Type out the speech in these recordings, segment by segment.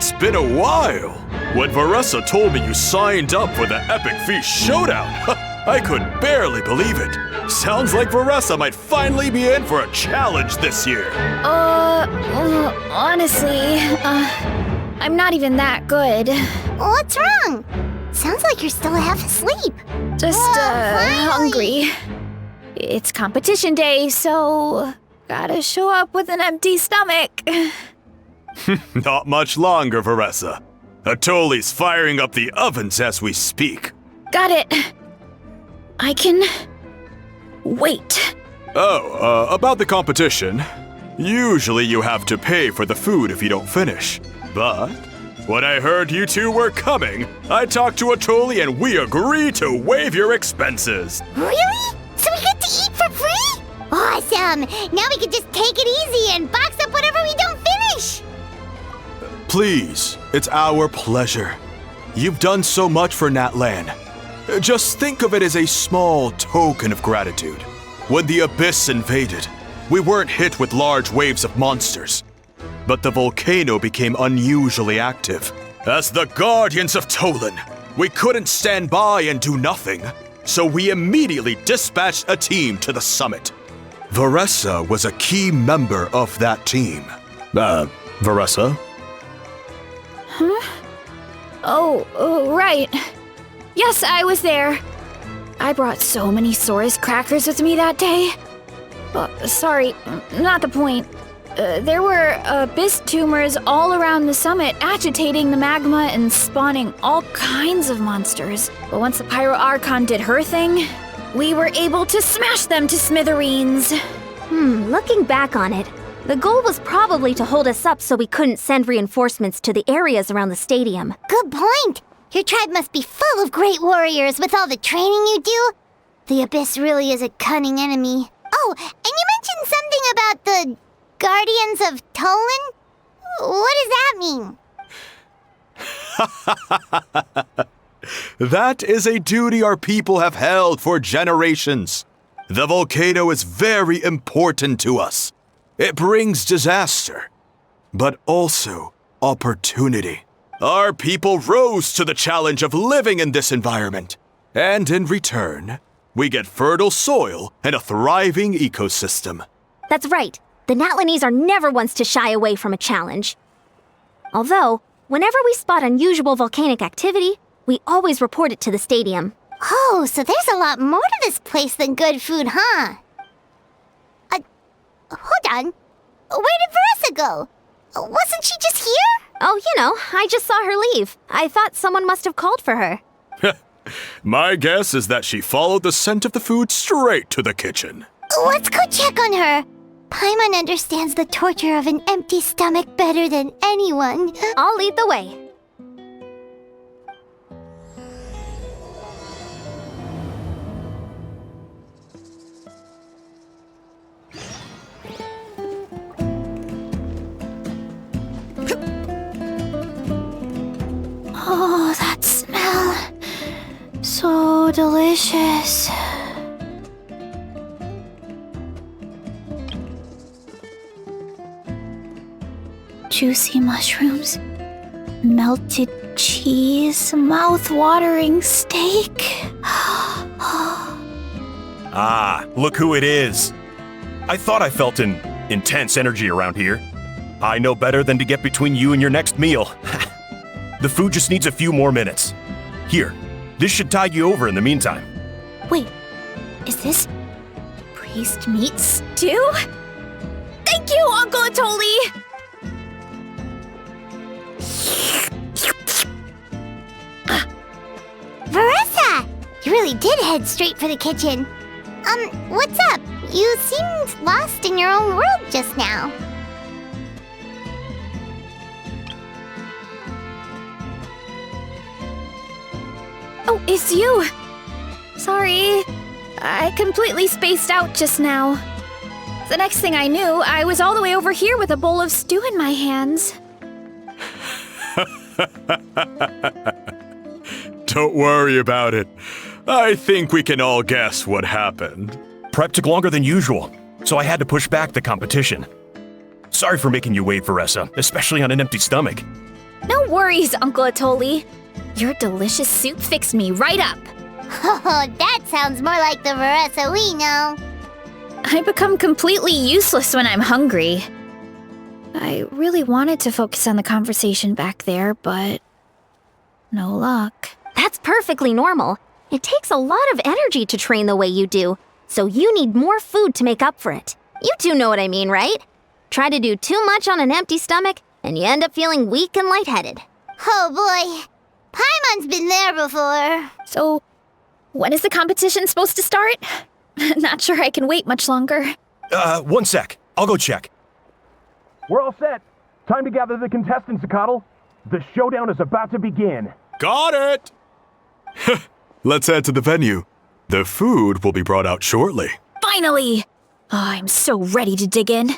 It's been a while. When Varessa told me you signed up for the Epic Feast Showdown, I could barely believe it. Sounds like Varessa might finally be in for a challenge this year. Honestly, I'm not even that good. What's wrong? Sounds like you're still half asleep. Just, hungry. It's competition day, so gotta show up with an empty stomach. Not much longer, Varessa. Atoli's firing up the ovens as we speak. Got it. I can wait. Oh, about the competition. Usually you have to pay for the food if you don't finish. But when I heard you two were coming, I talked to Atoli and we agreed to waive your expenses. Really? So we get to eat for free? Awesome! Now we can just take it easy and box up whatever we don't finish! Please, it's our pleasure. You've done so much for Natlan. Just think of it as a small token of gratitude. When the Abyss invaded, we weren't hit with large waves of monsters. But the volcano became unusually active. As the Guardians of Tolan, we couldn't stand by and do nothing, so we immediately dispatched a team to the summit. Varessa was a key member of that team. Varessa? Huh? Oh, right. Yes, I was there. I brought so many Saurus crackers with me that day. Sorry, not the point. There were abyss tumors all around the summit, agitating the magma and spawning all kinds of monsters. But once the Pyro Archon did her thing, we were able to smash them to smithereens. Looking back on it, the goal was probably to hold us up so we couldn't send reinforcements to the areas around the stadium. Good point! Your tribe must be full of great warriors with all the training you do. The Abyss really is a cunning enemy. Oh, and you mentioned something about the Guardians of Tolan? What does that mean? That is a duty our people have held for generations. The volcano is very important to us. It brings disaster, but also opportunity. Our people rose to the challenge of living in this environment, and in return, we get fertile soil and a thriving ecosystem. That's right. The Natlanese are never ones to shy away from a challenge. Although, whenever we spot unusual volcanic activity, we always report it to the stadium. Oh, so there's a lot more to this place than good food, huh? Hold on. Where did Varessa go? Wasn't she just here? Oh, I just saw her leave. I thought someone must have called for her. My guess is that she followed the scent of the food straight to the kitchen. Let's go check on her. Paimon understands the torture of an empty stomach better than anyone. I'll lead the way. Oh, that smell. So delicious. Juicy mushrooms, melted cheese, mouth-watering steak. Ah, look who it is. I thought I felt an intense energy around here. I know better than to get between you and your next meal. The food just needs a few more minutes. Here, this should tide you over in the meantime. Wait, is this priest meat stew? Thank you, Uncle Atoli! Varessa! You really did head straight for the kitchen. What's up? You seemed lost in your own world just now. Oh, it's you! Sorry, I completely spaced out just now. The next thing I knew, I was all the way over here with a bowl of stew in my hands. Don't worry about it. I think we can all guess what happened. Prep took longer than usual, so I had to push back the competition. Sorry for making you wait, Varessa, especially on an empty stomach. No worries, Uncle Atoli. Your delicious soup fixed me right up. Oh, that sounds more like the Veressa we know. I become completely useless when I'm hungry. I really wanted to focus on the conversation back there, but no luck. That's perfectly normal. It takes a lot of energy to train the way you do, so you need more food to make up for it. You two know what I mean, right? Try to do too much on an empty stomach, and you end up feeling weak and lightheaded. Oh boy, Paimon's been there before. So, when is the competition supposed to start? Not sure I can wait much longer. 1 sec. I'll go check. We're all set. Time to gather the contestants, Zacatl. The showdown is about to begin. Got it! Let's head to the venue. The food will be brought out shortly. Finally! Oh, I'm so ready to dig in.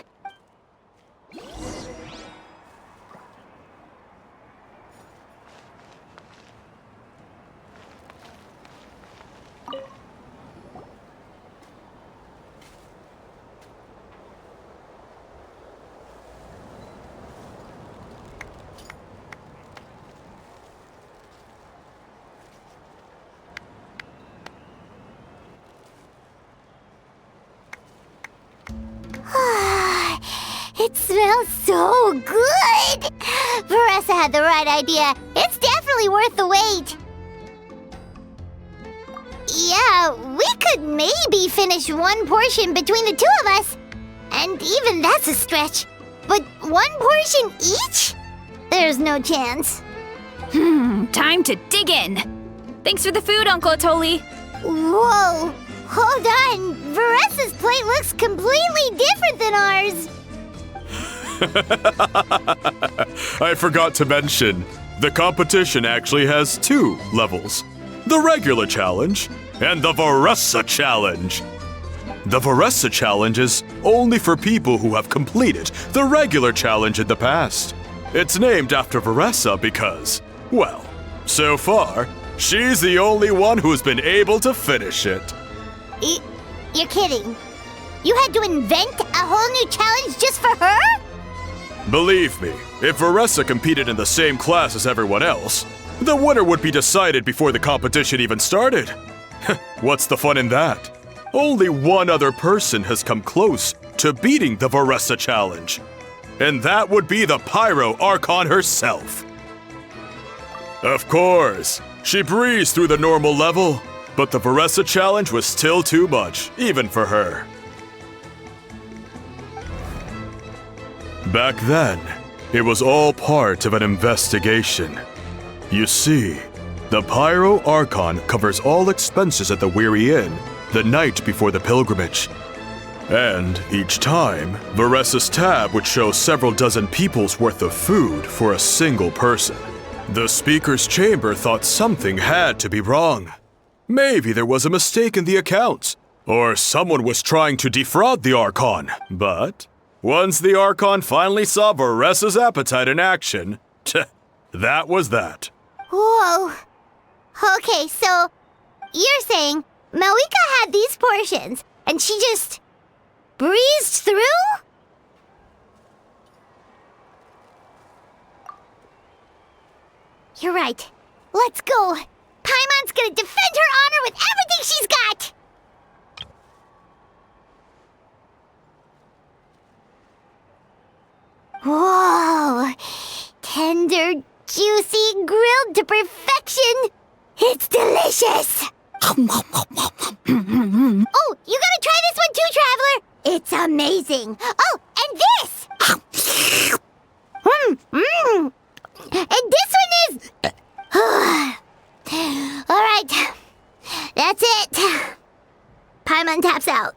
It smells so good! Veressa had the right idea. It's definitely worth the wait. Yeah, we could maybe finish one portion between the two of us. And even that's a stretch. But one portion each? There's no chance. Time to dig in. Thanks for the food, Uncle Atoli. Whoa! Hold on! Veressa's plate looks completely different than ours! I forgot to mention, the competition actually has 2 levels. The regular challenge and the Veressa challenge. The Veressa challenge is only for people who have completed the regular challenge in the past. It's named after Veressa because, well, so far, she's the only one who's been able to finish it. You're kidding. You had to invent a whole new challenge just for her? Believe me, if Veressa competed in the same class as everyone else, the winner would be decided before the competition even started. What's the fun in that? Only one other person has come close to beating the Veressa challenge, and that would be the Pyro Archon herself. Of course, she breezed through the normal level, but the Veressa challenge was still too much, even for her. Back then, it was all part of an investigation. You see, the Pyro Archon covers all expenses at the Weary Inn the night before the pilgrimage. And each time, Veressa's tab would show several dozen people's worth of food for a single person. The speaker's chamber thought something had to be wrong. Maybe there was a mistake in the accounts, or someone was trying to defraud the Archon. But once the Archon finally saw Veressa's appetite in action, that was that. Whoa. Okay, so you're saying Malika had these portions, and she just breezed through? You're right. Let's go. Paimon's gonna defend her honor with everything she's got! Whoa! Tender, juicy, grilled to perfection! It's delicious! Oh, you gotta try this one too, Traveler! It's amazing! Oh, and this! And this one is... Alright, that's it. Paimon taps out.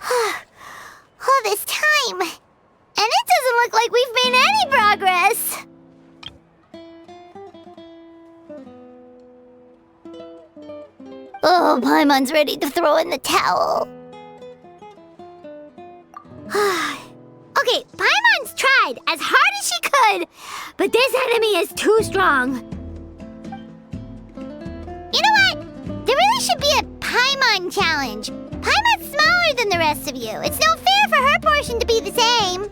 All this time, and it doesn't look like we've made any progress. Oh, Paimon's ready to throw in the towel. Okay, Paimon's tried as hard as she could, but this enemy is too strong. You know what? There really should be a Paimon challenge. Paimon's smaller than the rest of you. It's no fair for her portion to be the same.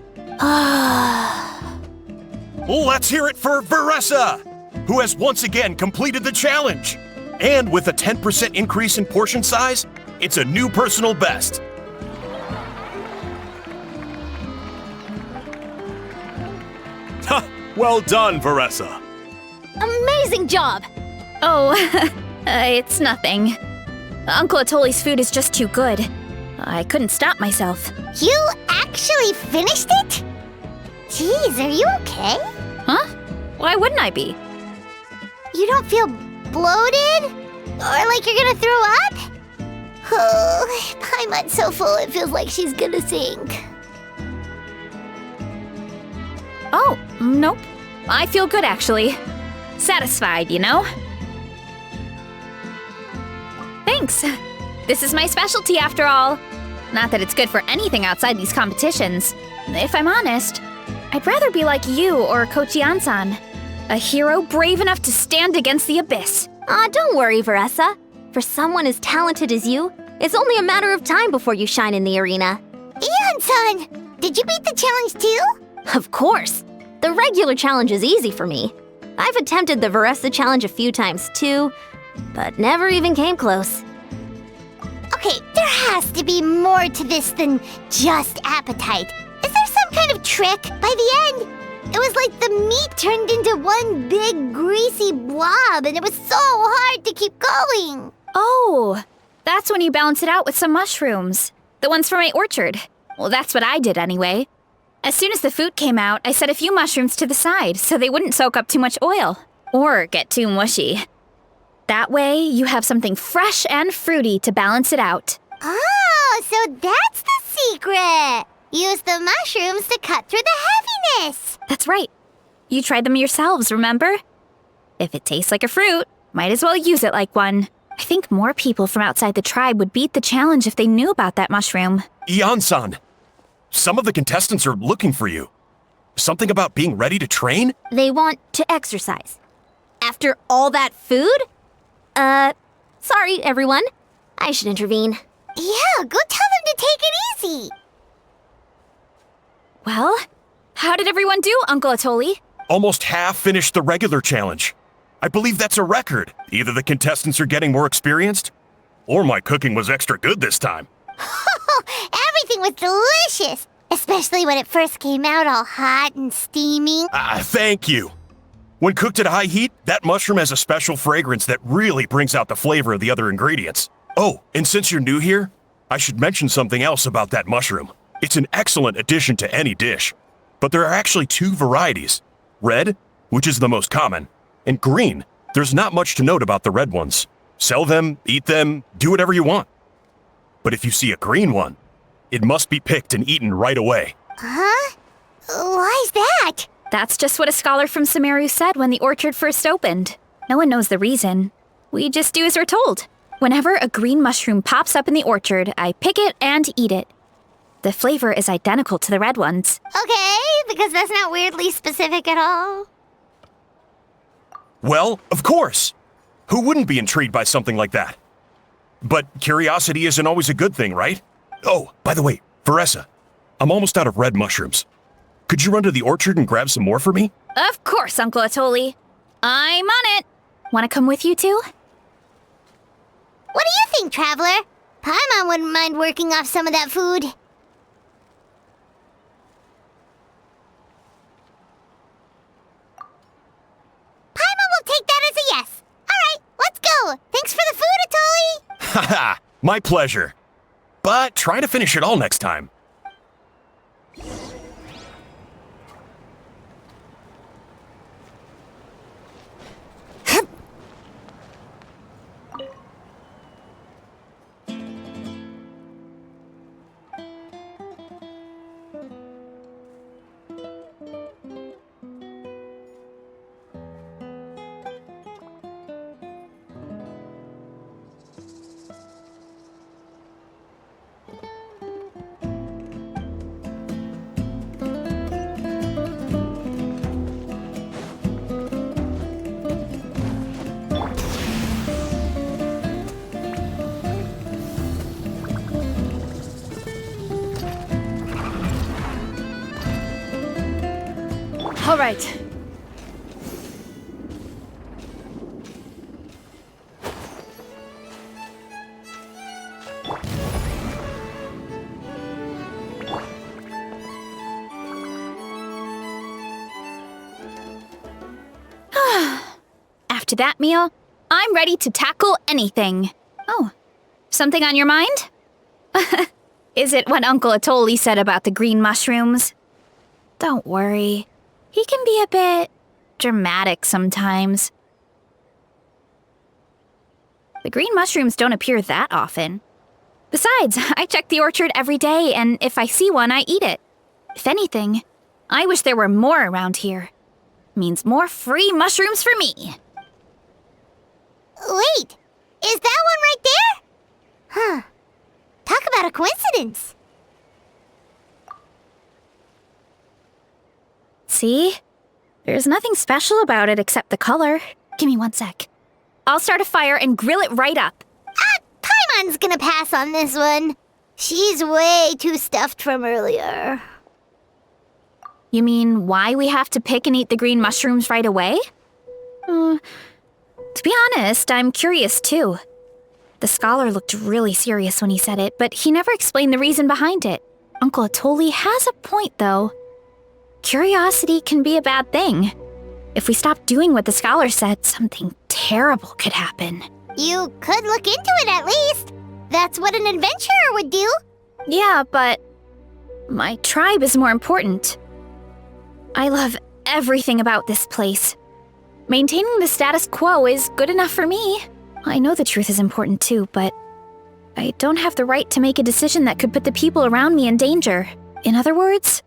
Let's hear it for Veressa, who has once again completed the challenge. And with a 10% increase in portion size, it's a new personal best. Ha! Well done, Veressa. Amazing job! Oh, it's nothing. Uncle Atoli's food is just too good. I couldn't stop myself. You actually finished it? Jeez, are you okay? Huh? Why wouldn't I be? You don't feel bloated? Or like you're gonna throw up? Oh, Paimon's so full it feels like she's gonna sink. Oh, nope. I feel good, actually. Satisfied, you know? Thanks. This is my specialty, after all. Not that it's good for anything outside these competitions. If I'm honest, I'd rather be like you or Coach Yansan. A hero brave enough to stand against the abyss. Aw, don't worry, Veressa. For someone as talented as you, it's only a matter of time before you shine in the arena. Yansan, did you beat the challenge too? Of course. The regular challenge is easy for me. I've attempted the Veressa challenge a few times too, but never even came close. Okay, there has to be more to this than just appetite. Is there some kind of trick? By the end, it was like the meat turned into one big greasy blob and it was so hard to keep going. Oh, that's when you balance it out with some mushrooms. The ones from my orchard. Well, that's what I did anyway. As soon as the food came out, I set a few mushrooms to the side so they wouldn't soak up too much oil or get too mushy. That way, you have something fresh and fruity to balance it out. Oh, so that's the secret. Use the mushrooms to cut through the heaviness. That's right. You tried them yourselves, remember? If it tastes like a fruit, might as well use it like one. I think more people from outside the tribe would beat the challenge if they knew about that mushroom. Ian-san, some of the contestants are looking for you. Something about being ready to train? They want to exercise. After all that food? Sorry, everyone. I should intervene. Yeah, go tell them to take it easy. Well, how did everyone do, Uncle Atoli? Almost half finished the regular challenge. I believe that's a record. Either the contestants are getting more experienced, or my cooking was extra good this time. Everything was delicious, especially when it first came out all hot and steaming. Thank you. When cooked at high heat, that mushroom has a special fragrance that really brings out the flavor of the other ingredients. Oh, and since you're new here, I should mention something else about that mushroom. It's an excellent addition to any dish. But there are actually two varieties. Red, which is the most common, and green. There's not much to note about the red ones. Sell them, eat them, do whatever you want. But if you see a green one, it must be picked and eaten right away. Huh? Why's that? That's just what a scholar from Sumeru said when the orchard first opened. No one knows the reason. We just do as we're told. Whenever a green mushroom pops up in the orchard, I pick it and eat it. The flavor is identical to the red ones. Okay, because that's not weirdly specific at all. Well, of course. Who wouldn't be intrigued by something like that? But curiosity isn't always a good thing, right? Oh, by the way, Veressa, I'm almost out of red mushrooms. Could you run to the orchard and grab some more for me? Of course, Uncle Atoli. I'm on it. Want to come with you too? What do you think, Traveler? Paimon wouldn't mind working off some of that food. Paimon will take that as a yes. All right, let's go. Thanks for the food, Atoli. Haha, my pleasure. But try to finish it all next time. All right, after that meal, I'm ready to tackle anything. Oh, something on your mind? Is it what Uncle Atoli said about the green mushrooms? Don't worry. He can be a bit dramatic sometimes. The green mushrooms don't appear that often. Besides, I check the orchard every day, and if I see one, I eat it. If anything, I wish there were more around here. Means more free mushrooms for me. Wait, is that one right there? Huh. Talk about a coincidence. See? There's nothing special about it except the color. Give me 1 sec. I'll start a fire and grill it right up. Paimon's gonna pass on this one. She's way too stuffed from earlier. You mean why we have to pick and eat the green mushrooms right away? To be honest, I'm curious too. The scholar looked really serious when he said it, but he never explained the reason behind it. Uncle Atoli has a point, though. Curiosity can be a bad thing. If we stop doing what the scholar said, something terrible could happen. You could look into it at least. That's what an adventurer would do. Yeah, but my tribe is more important. I love everything about this place. Maintaining the status quo is good enough for me. I know the truth is important too, but I don't have the right to make a decision that could put the people around me in danger. In other words,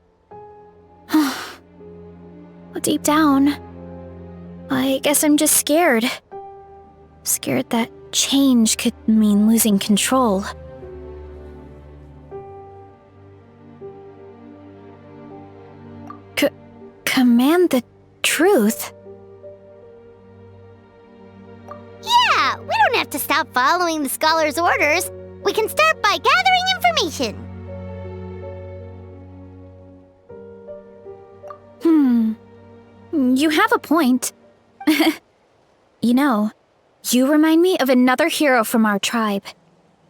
deep down, I guess I'm just scared. Scared that change could mean losing control. Command the truth? Yeah, we don't have to stop following the scholar's orders. We can start by gathering information. You have a point. You know, you remind me of another hero from our tribe.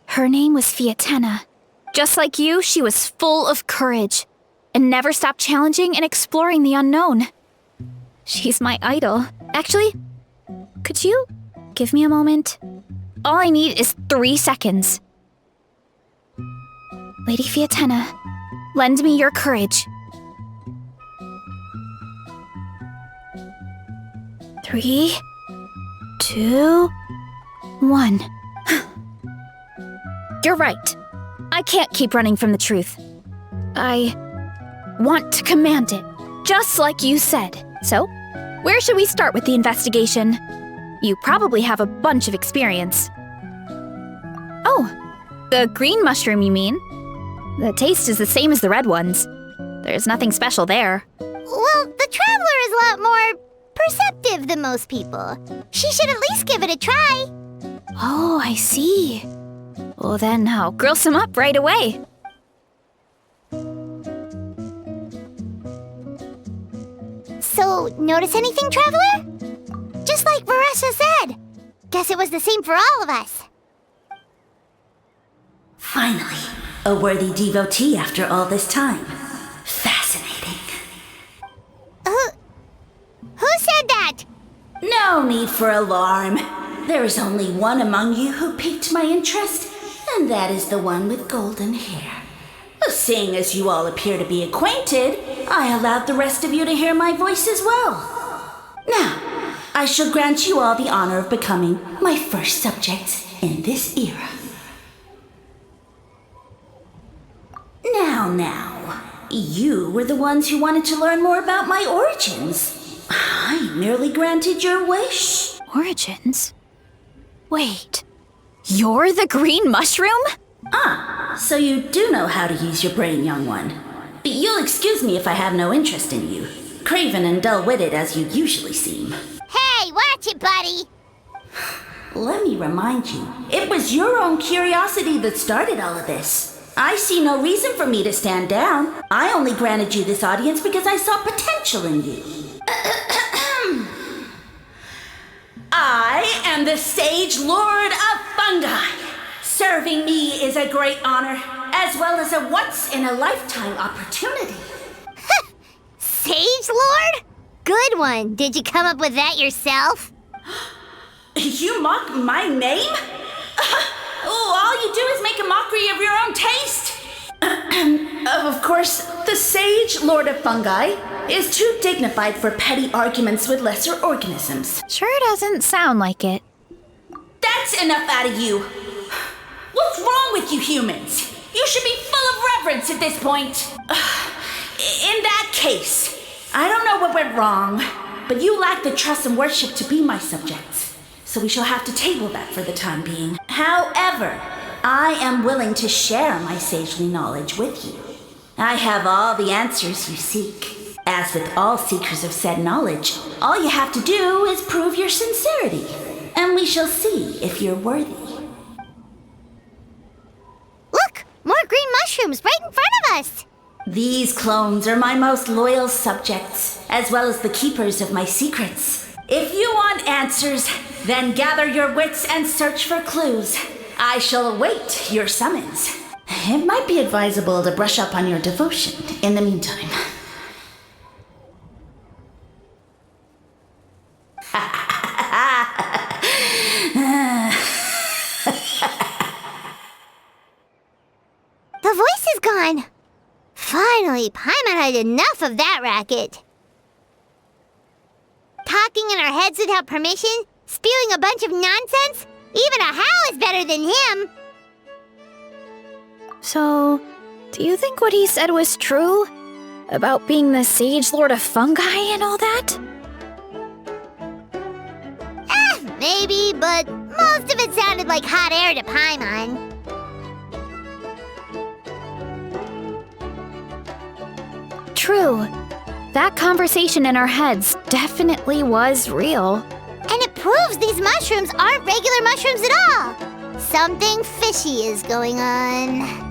Her name was Fiatena. Just like you, she was full of courage and never stopped challenging and exploring the unknown. She's my idol. Actually, could you give me a moment? All I need is 3 seconds. Lady Fiatena, lend me your courage. 3, 2, 1. You're right. I can't keep running from the truth. I want to command it, just like you said. So, where should we start with the investigation? You probably have a bunch of experience. Oh, the green mushroom, you mean? The taste is the same as the red ones. There's nothing special there. Well, the traveler is a lot more perceptive than most people. She should at least give it a try. Oh, I see. Well, then I'll grill some up right away. So, notice anything, traveler? Just like Varesha said. Guess it was the same for all of us. Finally, a worthy devotee after all this time. Fascinating. Who said that? No need for alarm. There is only one among you who piqued my interest, and that is the one with golden hair. Seeing as you all appear to be acquainted, I allowed the rest of you to hear my voice as well. Now, I shall grant you all the honor of becoming my first subjects in this era. Now, you were the ones who wanted to learn more about my origins. I merely granted your wish. Origins? Wait, you're the green mushroom? So you do know how to use your brain, young one. You'll excuse me if I have no interest in you, craven and dull-witted as you usually seem. Hey, watch it, buddy. Let me remind you, it was your own curiosity that started all of this. I see no reason for me to stand down. I only granted you this audience because I saw potential in you. I am the Sage Lord of Fungi. Serving me is a great honor, as well as a once-in-a-lifetime opportunity. Sage Lord? Good one. Did you come up with that yourself? You mock my name? All you do is make a mockery of your own taste. Of course, the sage Lord of Fungi is too dignified for petty arguments with lesser organisms. Sure doesn't sound like it. That's enough out of you. What's wrong with you humans? You should be full of reverence at this point. In that case, I don't know what went wrong, but you lack the trust and worship to be my subjects. So we shall have to table that for the time being. However, I am willing to share my sagely knowledge with you. I have all the answers you seek. As with all seekers of said knowledge, all you have to do is prove your sincerity, and we shall see if you're worthy. Look! More green mushrooms right in front of us! These clones are my most loyal subjects, as well as the keepers of my secrets. If you want answers, then gather your wits and search for clues. I shall await your summons. It might be advisable to brush up on your devotion in the meantime. The voice is gone. Finally, Paimon had enough of that racket. Talking in our heads without permission, spewing a bunch of nonsense. Even a Hal is better than him. So, do you think what he said was true? About being the Sage Lord of Fungi and all that? Maybe, but most of it sounded like hot air to Paimon. True. That conversation in our heads definitely was real. And it proves these mushrooms aren't regular mushrooms at all. Something fishy is going on.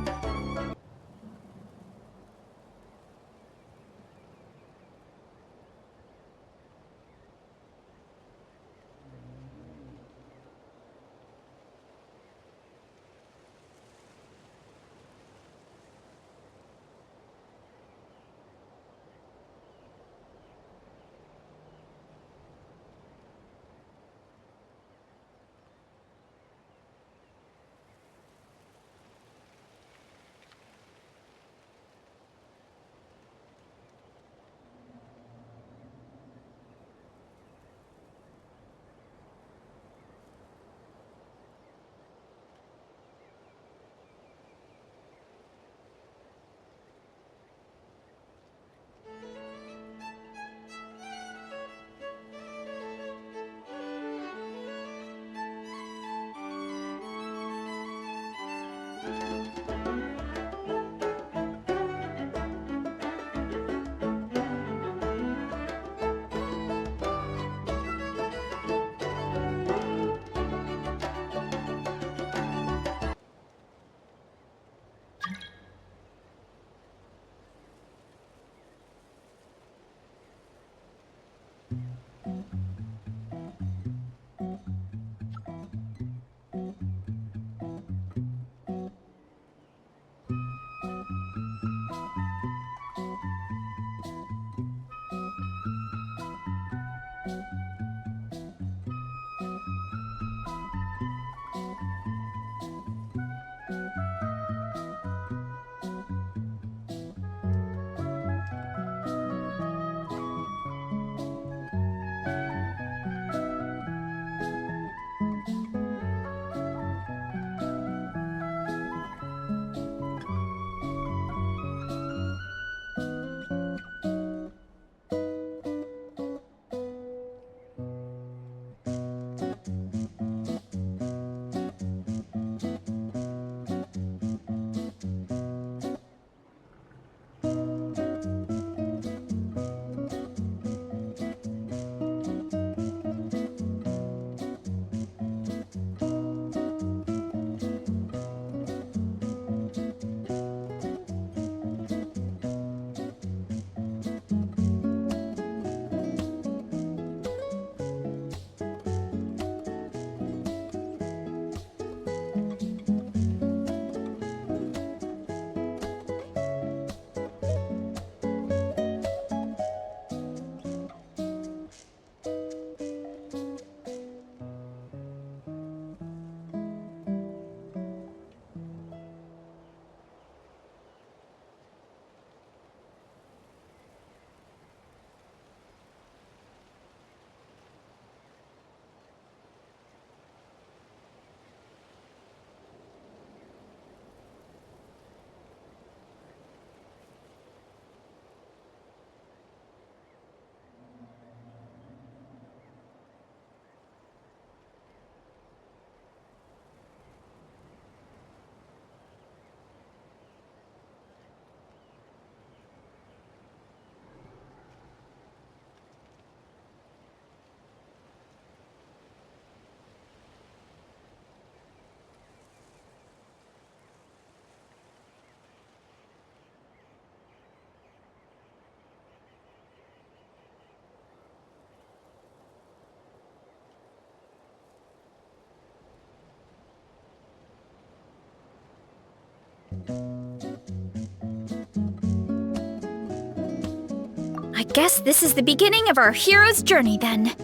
I guess this is the beginning of our hero's journey then.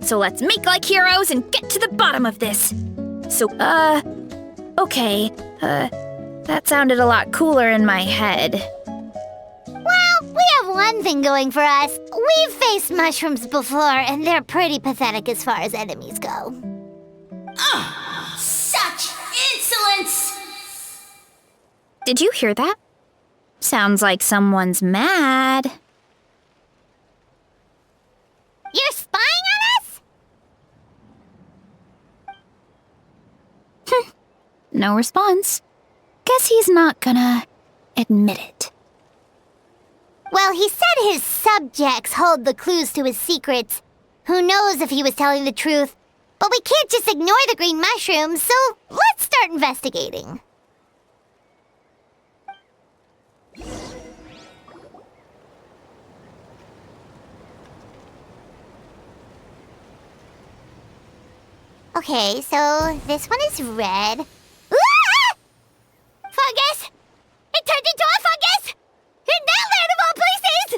So let's make like heroes and get to the bottom of this. Okay. That sounded a lot cooler in my head. Well, we have one thing going for us. We've faced mushrooms before, and they're pretty pathetic as far as enemies go. Such insolence! Did you hear that? Sounds like someone's mad. You're spying on us? No response. Guess he's not gonna admit it. Well, he said his subjects hold the clues to his secrets. Who knows if he was telling the truth? But we can't just ignore the green mushrooms, so let's start investigating. Okay, so this one is red. Ah! Fungus! It turned into a fungus! In that land of all places!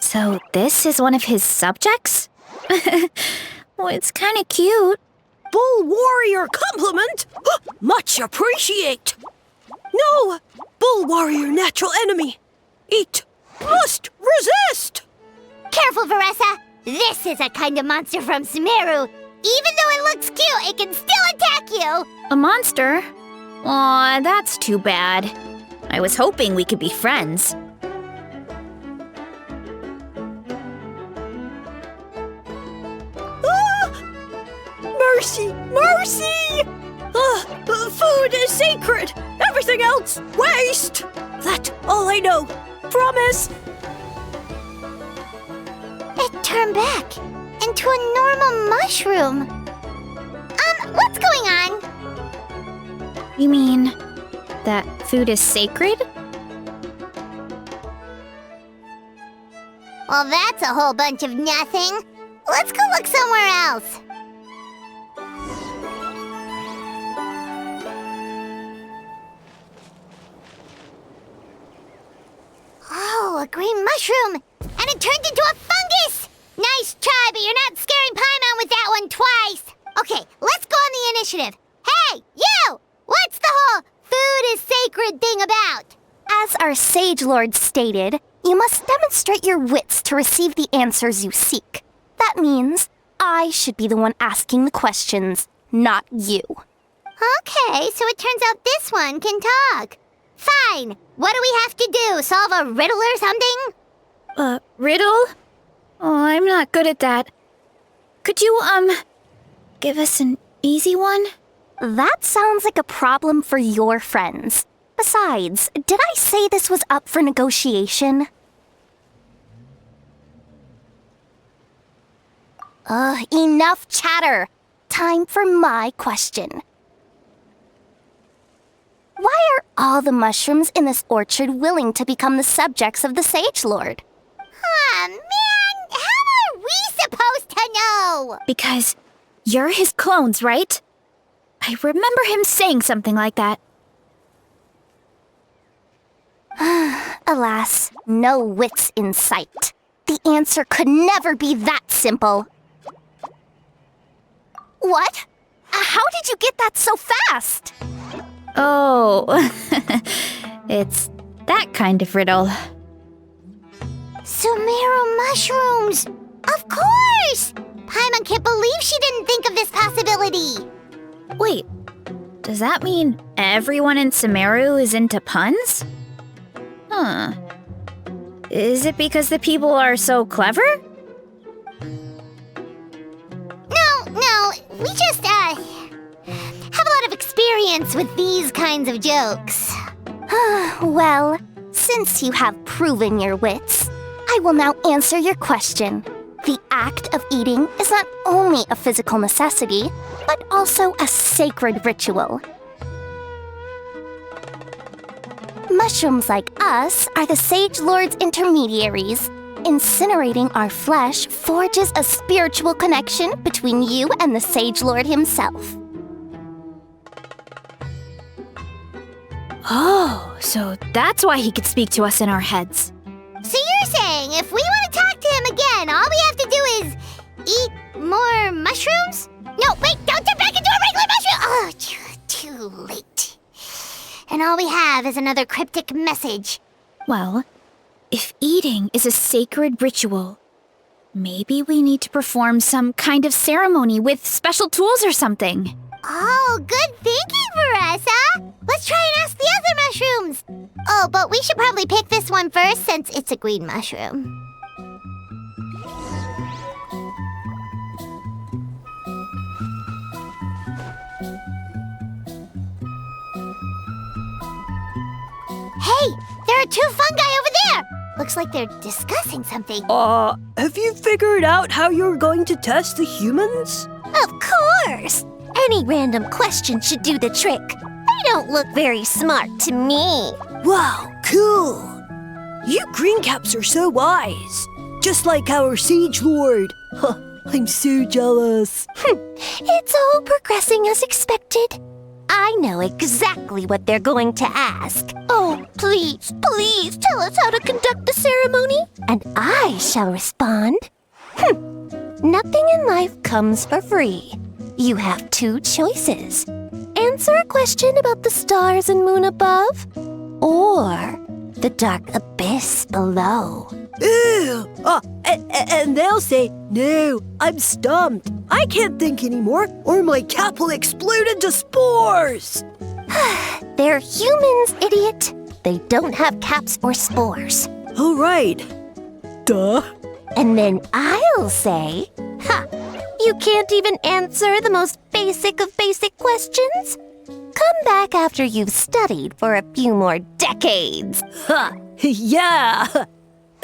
So this is one of his subjects? Well, it's kinda cute. Bull warrior compliment? Much appreciate. No, bull warrior natural enemy. Eat, must resist. Careful, Veressa! This is a kind of monster from Sumeru. Even though it looks cute, it can still attack you! A monster? Aw, that's too bad. I was hoping we could be friends. Mercy, mercy! Food is sacred. Everything else, waste. That's all I know. Promise. It turned back into a normal mushroom. What's going on? You mean that food is sacred? Well, that's a whole bunch of nothing. Let's go look somewhere else. Oh, a green mushroom! And it turned into a fungus! Nice try, but you're not scaring Paimon with that one twice! Okay, let's go on the initiative. Hey, you! What's the whole food is sacred thing about? As our Sage Lord stated, you must demonstrate your wits to receive the answers you seek. That means I should be the one asking the questions, not you. Okay, so it turns out this one can talk. Fine. What do we have to do? Solve a riddle or something? Riddle? Oh, I'm not good at that. Could you, give us an easy one? That sounds like a problem for your friends. Besides, did I say this was up for negotiation? Enough chatter. Time for my question. Why are all the mushrooms in this orchard willing to become the subjects of the Sage Lord? Aw, man! How are we supposed to know? Because you're his clones, right? I remember him saying something like that. Alas, no wits in sight. The answer could never be that simple. What? How did you get that so fast? Oh, it's that kind of riddle. Sumeru mushrooms! Of course! Paimon can't believe she didn't think of this possibility. Wait, does that mean everyone in Sumeru is into puns? Huh. Is it because the people are so clever? No, we just, have a lot of experience with these kinds of jokes. Well, since you have proven your wits, I will now answer your question. The act of eating is not only a physical necessity, but also a sacred ritual. Mushrooms like us are the Sage Lord's intermediaries. Incinerating our flesh forges a spiritual connection between you and the Sage Lord himself. Oh, so that's why he could speak to us in our heads. So you're saying if we want to talk to him again, all we have to do is eat more mushrooms? No, wait, don't turn back into a regular mushroom! Oh, too late. And all we have is another cryptic message. Well, if eating is a sacred ritual, maybe we need to perform some kind of ceremony with special tools or something. Oh, good thinking for us, huh? Let's try and ask the other mushrooms. Oh, but we should probably pick this one first since it's a green mushroom. Hey, there are 2 fungi over there. Looks like they're discussing something. Have you figured out how you're going to test the humans? Of course! Any random question should do the trick. They don't look very smart to me. Wow, cool! You green caps are so wise. Just like our Sage Lord. Huh, I'm so jealous. It's all progressing as expected. I know exactly what they're going to ask. Oh, please, please tell us how to conduct the ceremony, and I shall respond. Nothing in life comes for free. You have 2 choices. Answer a question about the stars and moon above, or the dark abyss below. Ew! And they'll say, no, I'm stumped. I can't think anymore, or my cap will explode into spores. They're humans, idiot. They don't have caps or spores. All right. Duh. And then I'll say, you can't even answer the most basic of basic questions? Come back after you've studied for a few more decades. Ha! Yeah!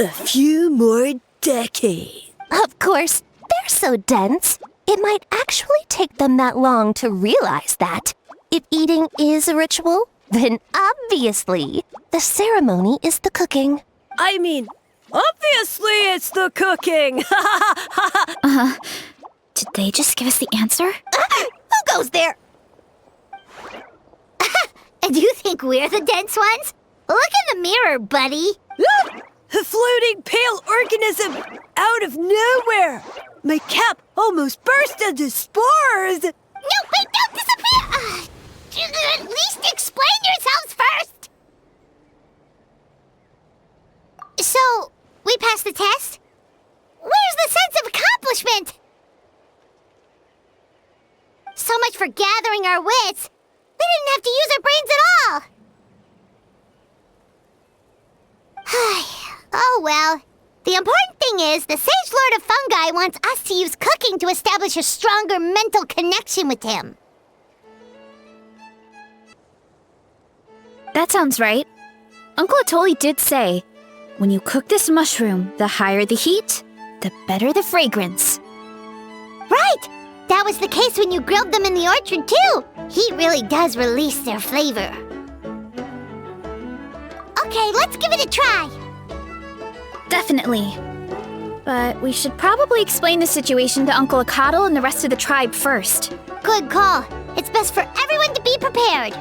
A few more decades. Of course, they're so dense, it might actually take them that long to realize that. If eating is a ritual, then obviously the ceremony is the cooking. I mean, obviously it's the cooking. Did they just give us the answer? Who goes there? And you think we're the dense ones? Look in the mirror, buddy. A floating pale organism out of nowhere. My cap almost burst into spores. No, wait, don't disappear! At least explain yourselves first! So, we passed the test? Where's the sense of accomplishment? So much for gathering our wits. We didn't have to use our brains at all. Oh well. The important thing is the Sage Lord of Fungi wants us to use cooking to establish a stronger mental connection with him. That sounds right. Uncle Atoli did say, when you cook this mushroom, the higher the heat, the better the fragrance. Right! That was the case when you grilled them in the orchard, too. Heat really does release their flavor. Okay, let's give it a try. Definitely. But we should probably explain the situation to Uncle Akatl and the rest of the tribe first. Good call. It's best for everyone to be prepared.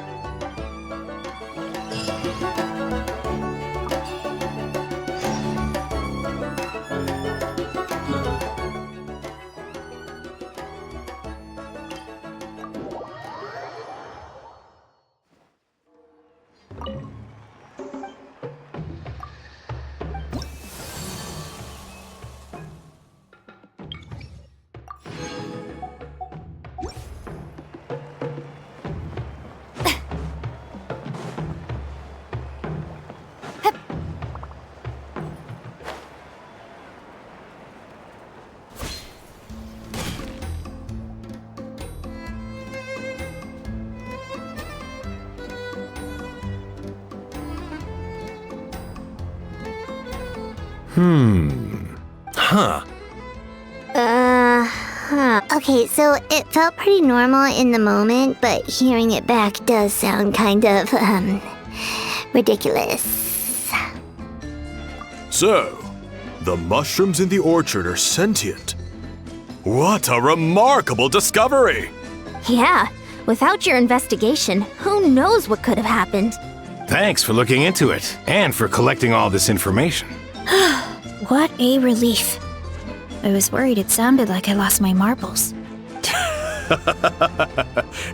Okay, so it felt pretty normal in the moment, but hearing it back does sound kind of, ridiculous. So, the mushrooms in the orchard are sentient. What a remarkable discovery! Yeah, without your investigation, who knows what could have happened? Thanks for looking into it, and for collecting all this information. What a relief. I was worried it sounded like I lost my marbles.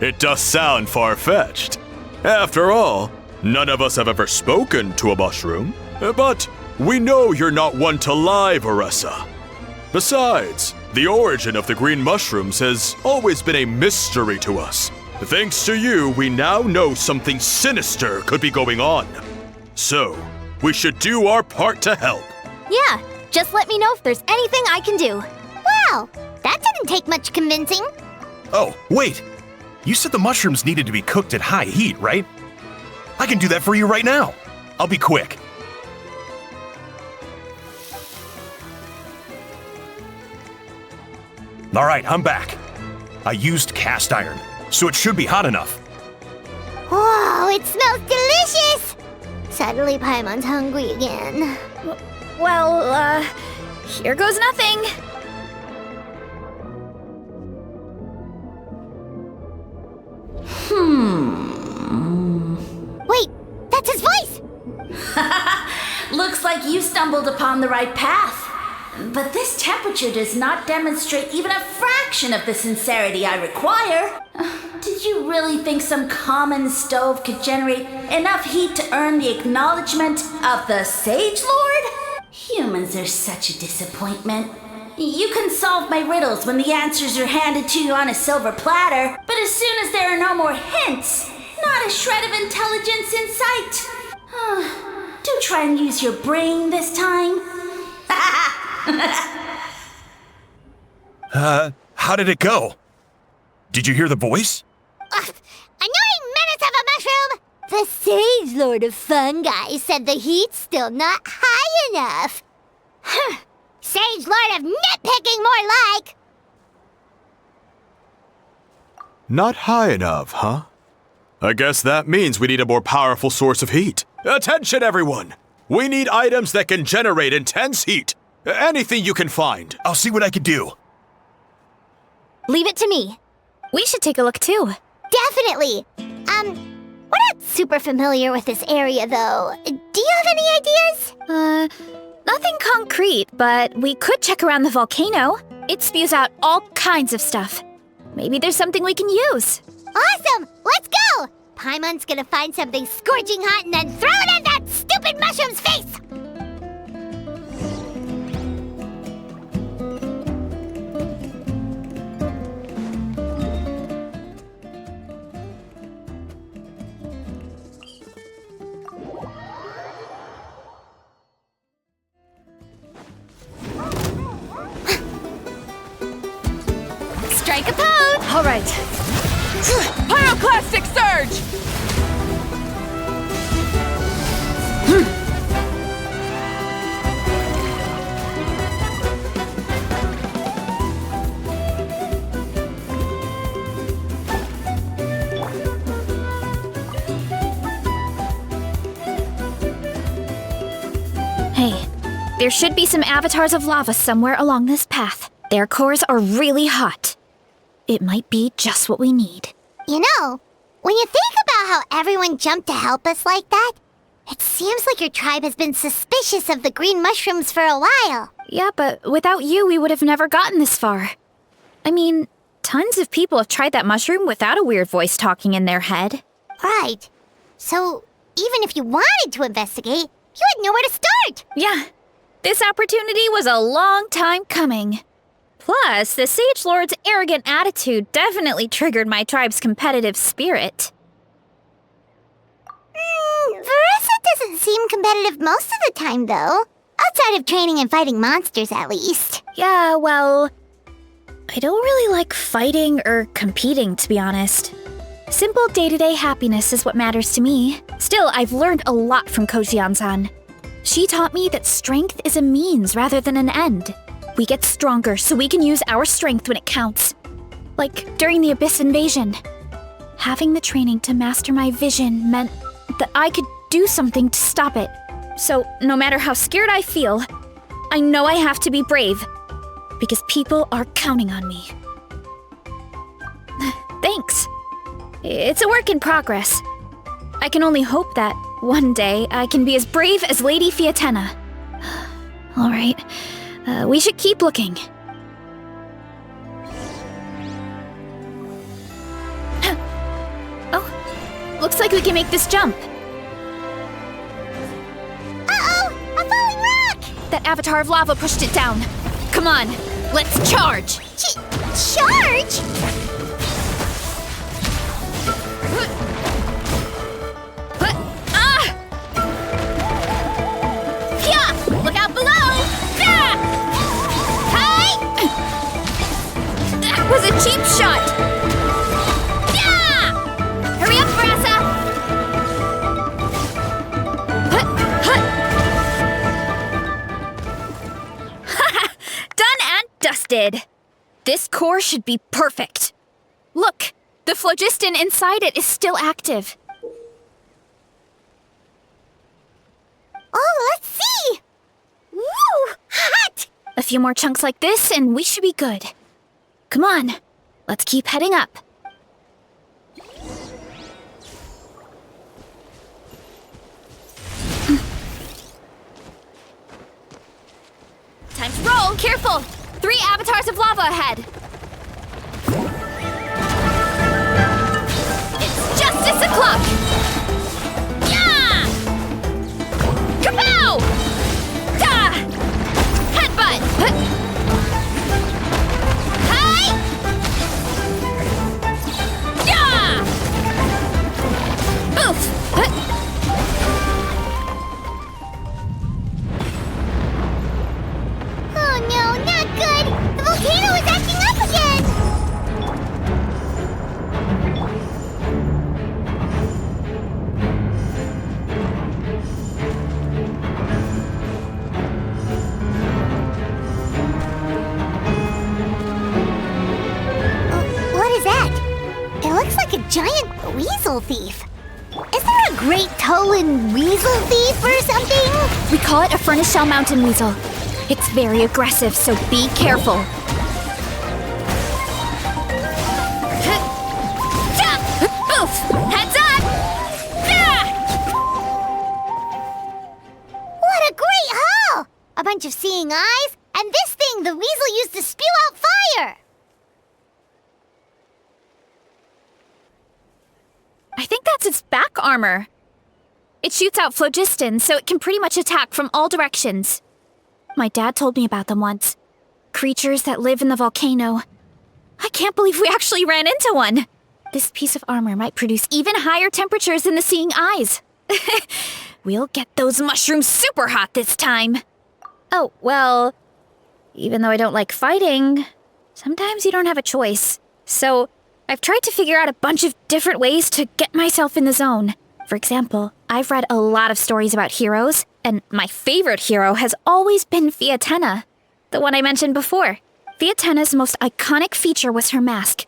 It does sound far-fetched. After all, none of us have ever spoken to a mushroom. But we know you're not one to lie, Varessa. Besides, the origin of the green mushrooms has always been a mystery to us. Thanks to you, we now know something sinister could be going on. So, we should do our part to help. Yeah, just let me know if there's anything I can do. Wow, that didn't take much convincing. Oh, wait! You said the mushrooms needed to be cooked at high heat, right? I can do that for you right now. I'll be quick. All right, I'm back. I used cast iron, so it should be hot enough. Whoa, it smells delicious! Suddenly Paimon's hungry again. Well, here goes nothing. Wait, that's his voice! Looks like you stumbled upon the right path. But this temperature does not demonstrate even a fraction of the sincerity I require. Did you really think some common stove could generate enough heat to earn the acknowledgement of the Sage Lord? Humans are such a disappointment. You can solve my riddles when the answers are handed to you on a silver platter, but as soon as there are no more hints, not a shred of intelligence in sight. Do try and use your brain this time. How did it go? Did you hear the voice? Annoying menace of a mushroom! The Sage Lord of Fungi said the heat's still not high enough. Sage Lord of nitpicking, more like! Not high enough, huh? I guess that means we need a more powerful source of heat. Attention, everyone! We need items that can generate intense heat. Anything you can find. I'll see what I can do. Leave it to me. We should take a look too. Definitely! We're not super familiar with this area, though. Do you have any ideas? Nothing concrete, but we could check around the volcano. It spews out all kinds of stuff. Maybe there's something we can use. Awesome! Let's go! Paimon's gonna find something scorching hot and then throw it in that stupid mushroom's face! Strike a pose! All right. Pyroclastic surge! Hey, there should be some avatars of lava somewhere along this path. Their cores are really hot. It might be just what we need. You know, when you think about how everyone jumped to help us like that, it seems like your tribe has been suspicious of the green mushrooms for a while. Yeah, but without you, we would have never gotten this far. I mean, tons of people have tried that mushroom without a weird voice talking in their head. Right. So, even if you wanted to investigate, you had nowhere to start. Yeah, this opportunity was a long time coming. Plus, the Sage Lord's arrogant attitude definitely triggered my tribe's competitive spirit. Varessa doesn't seem competitive most of the time, though. Outside of training and fighting monsters, at least. Yeah, well, I don't really like fighting or competing, to be honest. Simple day-to-day happiness is what matters to me. Still, I've learned a lot from Kojian-san. She taught me that strength is a means rather than an end. We get stronger so we can use our strength when it counts. Like during the Abyss invasion. Having the training to master my vision meant that I could do something to stop it. So no matter how scared I feel, I know I have to be brave. Because people are counting on me. Thanks. It's a work in progress. I can only hope that One day, I can be as brave as Lady Fiatenna. Alright, we should keep looking. Oh, looks like we can make this jump. Uh-oh! A falling rock! That avatar of lava pushed it down. Come on, let's charge! Charge? Look out below! Hi! That was a cheap shot! Hurry up, Brassa! Done and dusted. This core should be perfect. Look, the phlogiston inside it is still active. Oh, let's see! Woo! Hot! A few more chunks like this and we should be good. Come on, let's keep heading up. Time to roll, careful! 3 avatars of lava ahead. It's justice o'clock! Yeah! Kapow! Da! Headbutt! Hi! Yeah! Oof! Oh no, not good! The volcano is acting up again! What is that? It looks like a giant weasel thief. Is there a great toe-in weasel thief or something? We call it a furnace shell mountain weasel. It's very aggressive, so be careful. Oof! Heads up! What a great haul! A bunch of seeing eyes, and this thing the weasel used to spew out fire! I think that's its back armor. It shoots out phlogiston, so it can pretty much attack from all directions. My dad told me about them once. Creatures that live in the volcano. I can't believe we actually ran into one. This piece of armor might produce even higher temperatures than the seeing eyes. We'll get those mushrooms super hot this time. Oh, well, even though I don't like fighting, sometimes you don't have a choice. So I've tried to figure out a bunch of different ways to get myself in the zone. For example, I've read a lot of stories about heroes, and my favorite hero has always been Fiatenna, the one I mentioned before. Fiatenna's most iconic feature was her mask.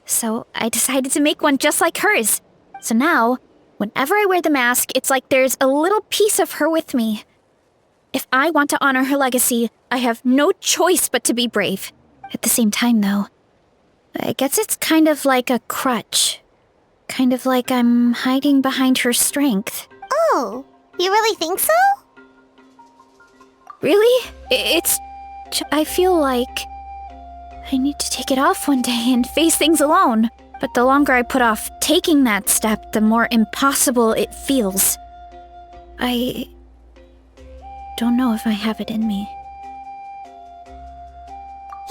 So I decided to make one just like hers. So now, whenever I wear the mask, it's like there's a little piece of her with me. If I want to honor her legacy, I have no choice but to be brave. At the same time, though, I guess it's kind of like a crutch. Kind of like I'm hiding behind her strength. Oh, you really think so? Really? I feel like I need to take it off one day and face things alone. But the longer I put off taking that step, the more impossible it feels. I don't know if I have it in me.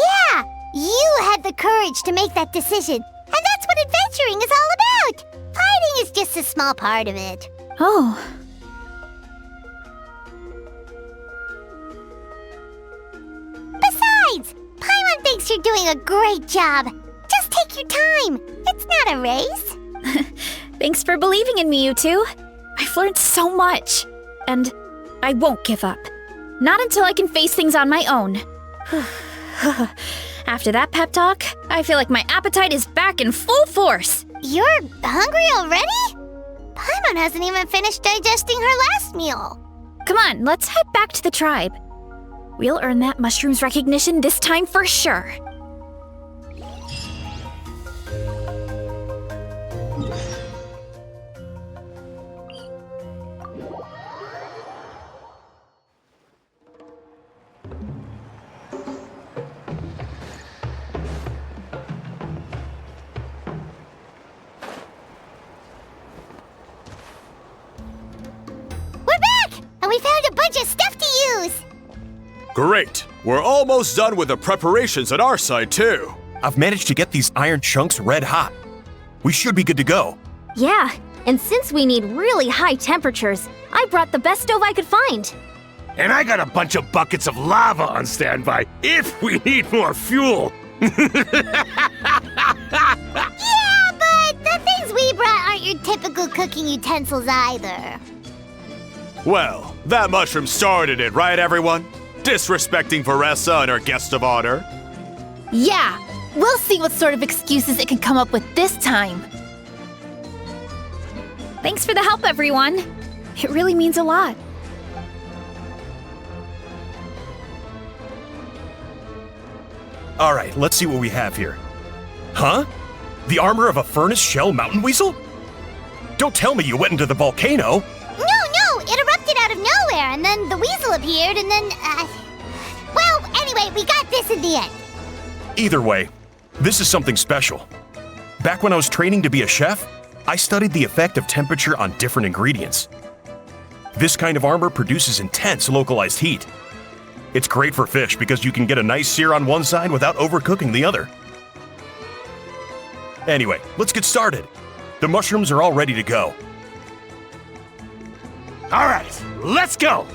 Yeah, you had the courage to make that decision. And that's what adventuring is all about. Fighting is just a small part of it. Oh. Besides, Paimon thinks you're doing a great job. Just take your time. It's not a race. Thanks for believing in me, you two. I've learned so much. And I won't give up. Not until I can face things on my own. After that pep talk, I feel like my appetite is back in full force. You're hungry already? Paimon hasn't even finished digesting her last meal. Come on, let's head back to the tribe. We'll earn that mushroom's recognition this time for sure. we found a bunch of stuff to use! Great! We're almost done with the preparations on our side, too. I've managed to get these iron chunks red hot. We should be good to go. Yeah, and since we need really high temperatures, I brought the best stove I could find. And I got a bunch of buckets of lava on standby if we need more fuel. Yeah, but the things we brought aren't your typical cooking utensils either. Well, that mushroom started it, right, everyone? Disrespecting Varessa and her guest of honor. Yeah, we'll see what sort of excuses it can come up with this time. Thanks for the help, everyone. It really means a lot. All right, let's see what we have here. Huh? The armor of a furnace shell mountain weasel? Don't tell me you went into the volcano. No, it erupted out of nowhere, and then the weasel appeared, and then, well, anyway, we got this in the end. Either way, this is something special. Back when I was training to be a chef, I studied the effect of temperature on different ingredients. This kind of armor produces intense localized heat. It's great for fish because you can get a nice sear on one side without overcooking the other. Anyway, let's get started. The mushrooms are all ready to go. All right, let's go.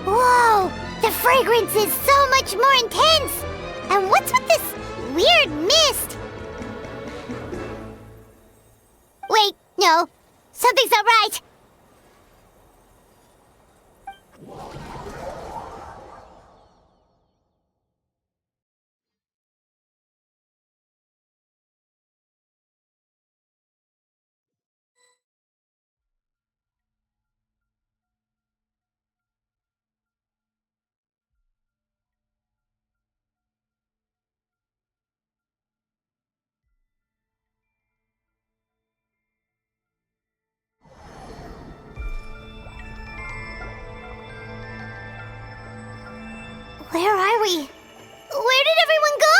Whoa, the fragrance is so much more intense. And what's with this weird mist? Wait, no, something's not right. Where are we? Where did everyone go?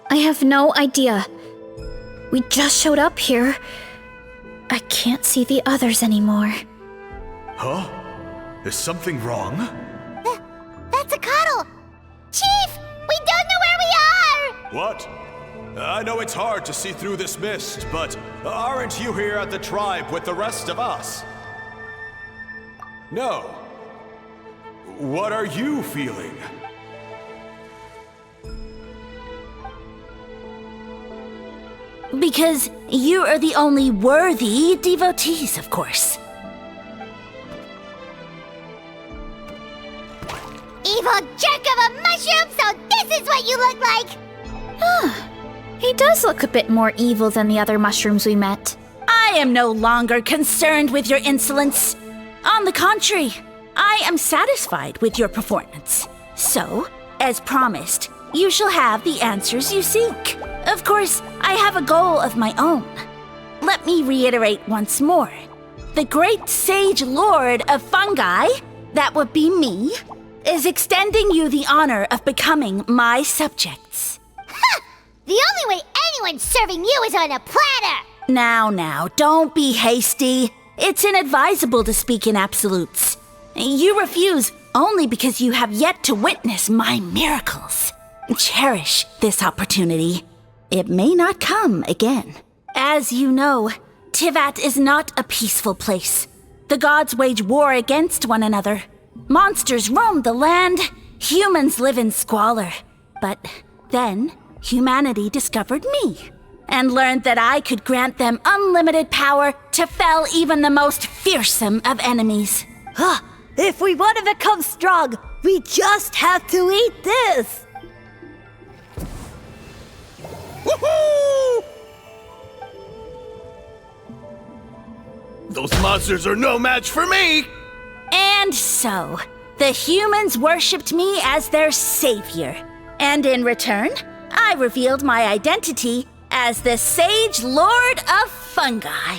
I have no idea. We just showed up here. I can't see the others anymore. Huh? Is something wrong? That's a cuddle. Chief, we don't know where we are. What? I know it's hard to see through this mist, but aren't you here at the tribe with the rest of us? No. What are you feeling? Because you are the only worthy devotees, of course. Evil jerk of a mushroom, so this is what you look like! He does look a bit more evil than the other mushrooms we met. I am no longer concerned with your insolence. On the contrary, I am satisfied with your performance. So, as promised, you shall have the answers you seek. Of course, I have a goal of my own. Let me reiterate once more. The great sage lord of fungi, that would be me, is extending you the honor of becoming my subjects. Ha! The only way anyone's serving you is on a platter! Now, don't be hasty. It's inadvisable to speak in absolutes. You refuse only because you have yet to witness my miracles. Cherish this opportunity. It may not come again. As you know, Tivat is not a peaceful place. The gods wage war against one another. Monsters roam the land. Humans live in squalor. But then, humanity discovered me and learned that I could grant them unlimited power to fell even the most fearsome of enemies. If we want to become strong, we just have to eat this. Woohoo! Those monsters are no match for me! And so, the humans worshipped me as their savior. And in return, I revealed my identity as the Sage Lord of Fungi.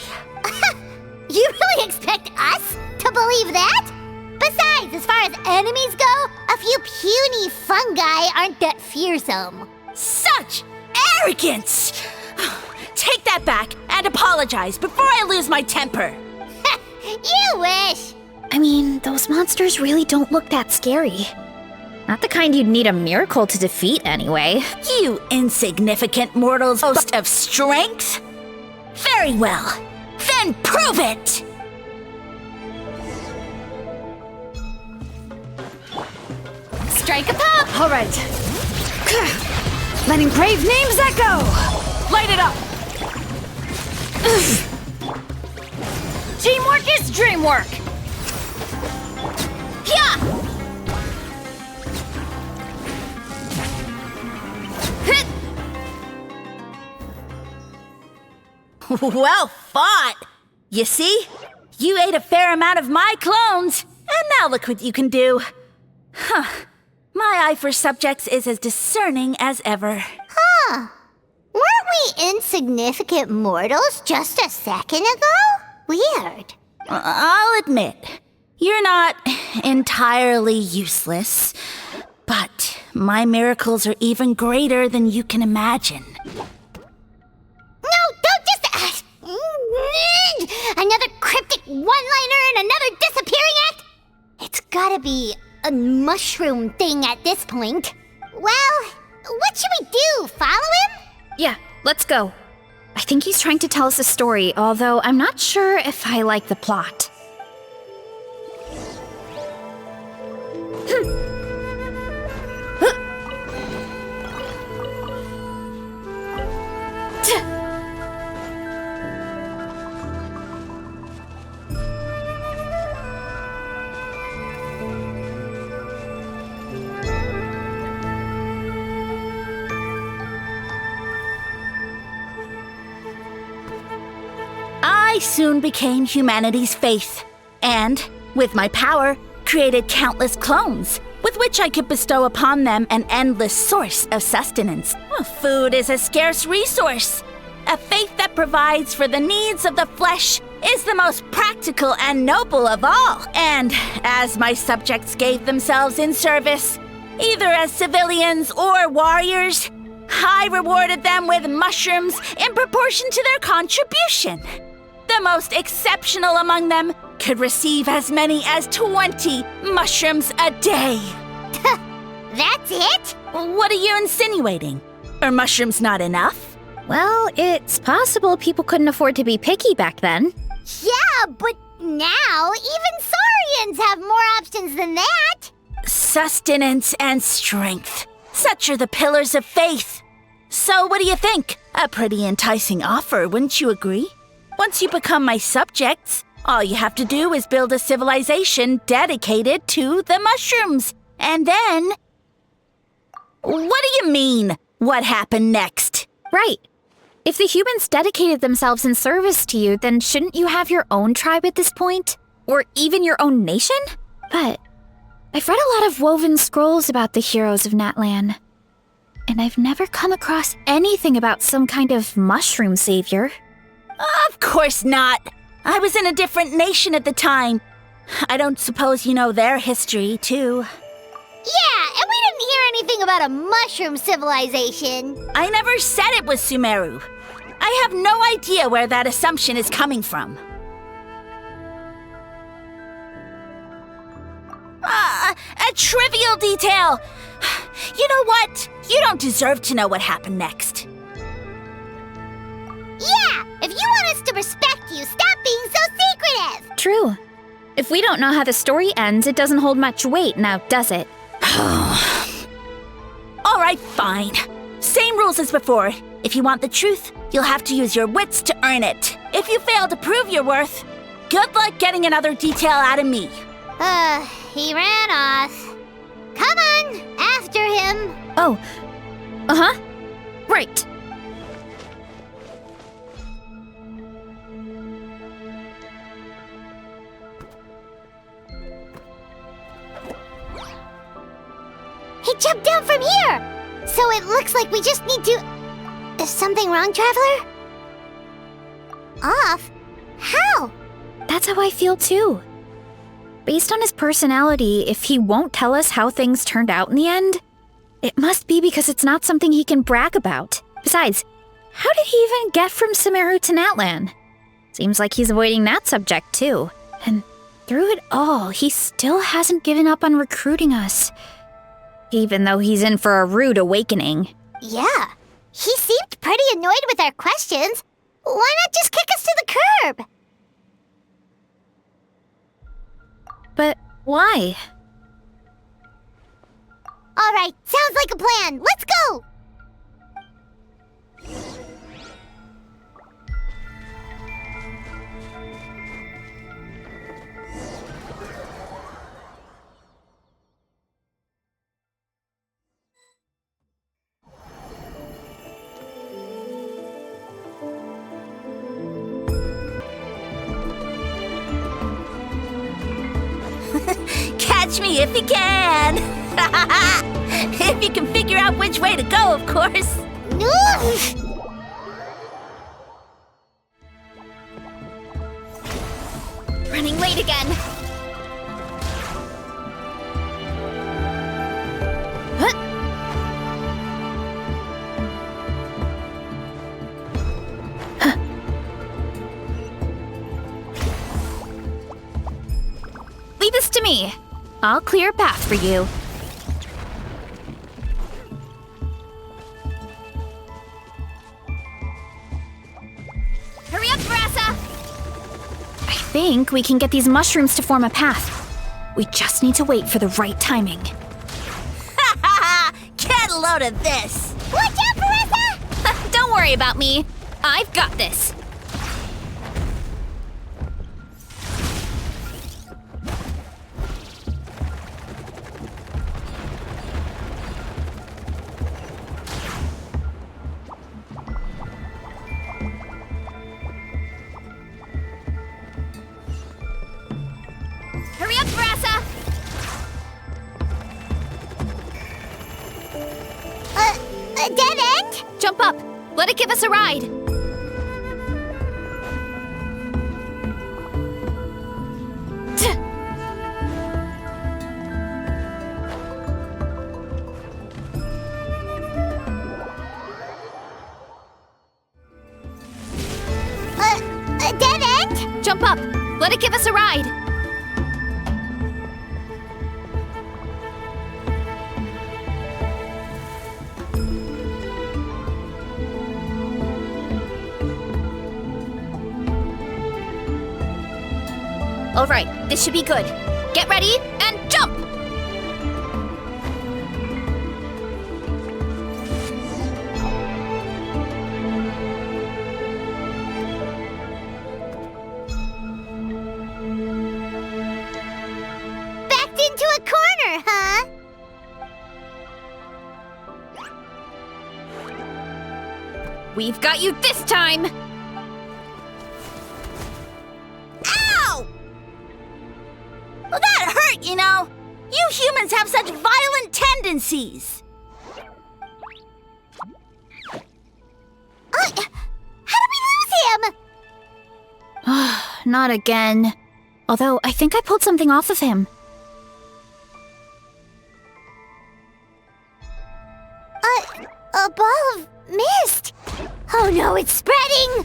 You really expect us to believe that? But Besides, as far as enemies go, a few puny fungi aren't that fearsome. Such arrogance! Take that back and apologize before I lose my temper. You wish! I mean, those monsters really don't look that scary. Not the kind you'd need a miracle to defeat, anyway. You insignificant mortals boast of strength? Very well. Then prove it! Strike a pop! All right. Letting brave names echo! Light it up! Teamwork is dreamwork! Yeah! Well fought! You see? You ate a fair amount of my clones, and now look what you can do. Huh. My eye for subjects is as discerning as ever. Huh. Weren't we insignificant mortals just a second ago? Weird. I'll admit, you're not entirely useless, but my miracles are even greater than you can imagine. No, don't just... another cryptic one-liner and another disappearing act? It's gotta be a mushroom thing at this point. Well, what should we do? Follow him? Yeah, let's go. I think he's trying to tell us a story, although I'm not sure if I like the plot. I soon became humanity's faith, and, with my power, created countless clones, with which I could bestow upon them an endless source of sustenance. Food is a scarce resource. A faith that provides for the needs of the flesh is the most practical and noble of all. And as my subjects gave themselves in service, either as civilians or warriors, I rewarded them with mushrooms in proportion to their contribution. The most exceptional among them could receive as many as 20 mushrooms a day. That's it? What are you insinuating? Are mushrooms not enough? Well, it's possible people couldn't afford to be picky back then. Yeah, but now even saurians have more options than that. Sustenance and strength. Such are the pillars of faith. So what do you think? A pretty enticing offer, wouldn't you agree? Once you become my subjects, all you have to do is build a civilization dedicated to the mushrooms. And then... What do you mean, what happened next? Right. If the humans dedicated themselves in service to you, then shouldn't you have your own tribe at this point? Or even your own nation? But I've read a lot of woven scrolls about the heroes of Natlan, and I've never come across anything about some kind of mushroom savior. Of course not. I was in a different nation at the time. I don't suppose you know their history, too. Yeah, and we didn't hear anything about a mushroom civilization. I never said it was Sumeru. I have no idea where that assumption is coming from. A trivial detail. You know what? You don't deserve to know what happened next. Yeah, if you want us to respect you, stop being so secretive. True. If we don't know how the story ends, it doesn't hold much weight now, does it? All right, fine. Same rules as before. If you want the truth, you'll have to use your wits to earn it. If you fail to prove your worth, good luck getting another detail out of me. He ran off. Come on, after him. Oh. Uh-huh. Right. He jumped down from here! So it looks like we just need to... Is something wrong, Traveler? Off? How? That's how I feel too. Based on his personality, if he won't tell us how things turned out in the end, it must be because it's not something he can brag about. Besides, how did he even get from Sumeru to Natlan? Seems like he's avoiding that subject too. And through it all, he still hasn't given up on recruiting us. Even though he's in for a rude awakening. Yeah, he seemed pretty annoyed with our questions. Why not just kick us to the curb? But why? All right, sounds like a plan. Let's go! Catch me if you can! If you can figure out which way to go, of course. Running late again. Leave this to me. I'll clear a path for you. Hurry up, Brassa! I think we can get these mushrooms to form a path. We just need to wait for the right timing. Get a load of this! Watch out, Brassa! Don't worry about me. I've got this. Hurry up, Brassa! A dead end? Jump up. Let it give us a ride. A dead end? Jump up. Let it give us a ride. All right, this should be good. Get ready and jump! Backed into a corner, huh? We've got you this time! Ow! Well, that hurt, you know. You humans have such violent tendencies. How did we lose him? Not again. Although, I think I pulled something off of him. A ball of mist. Oh no, it's spreading!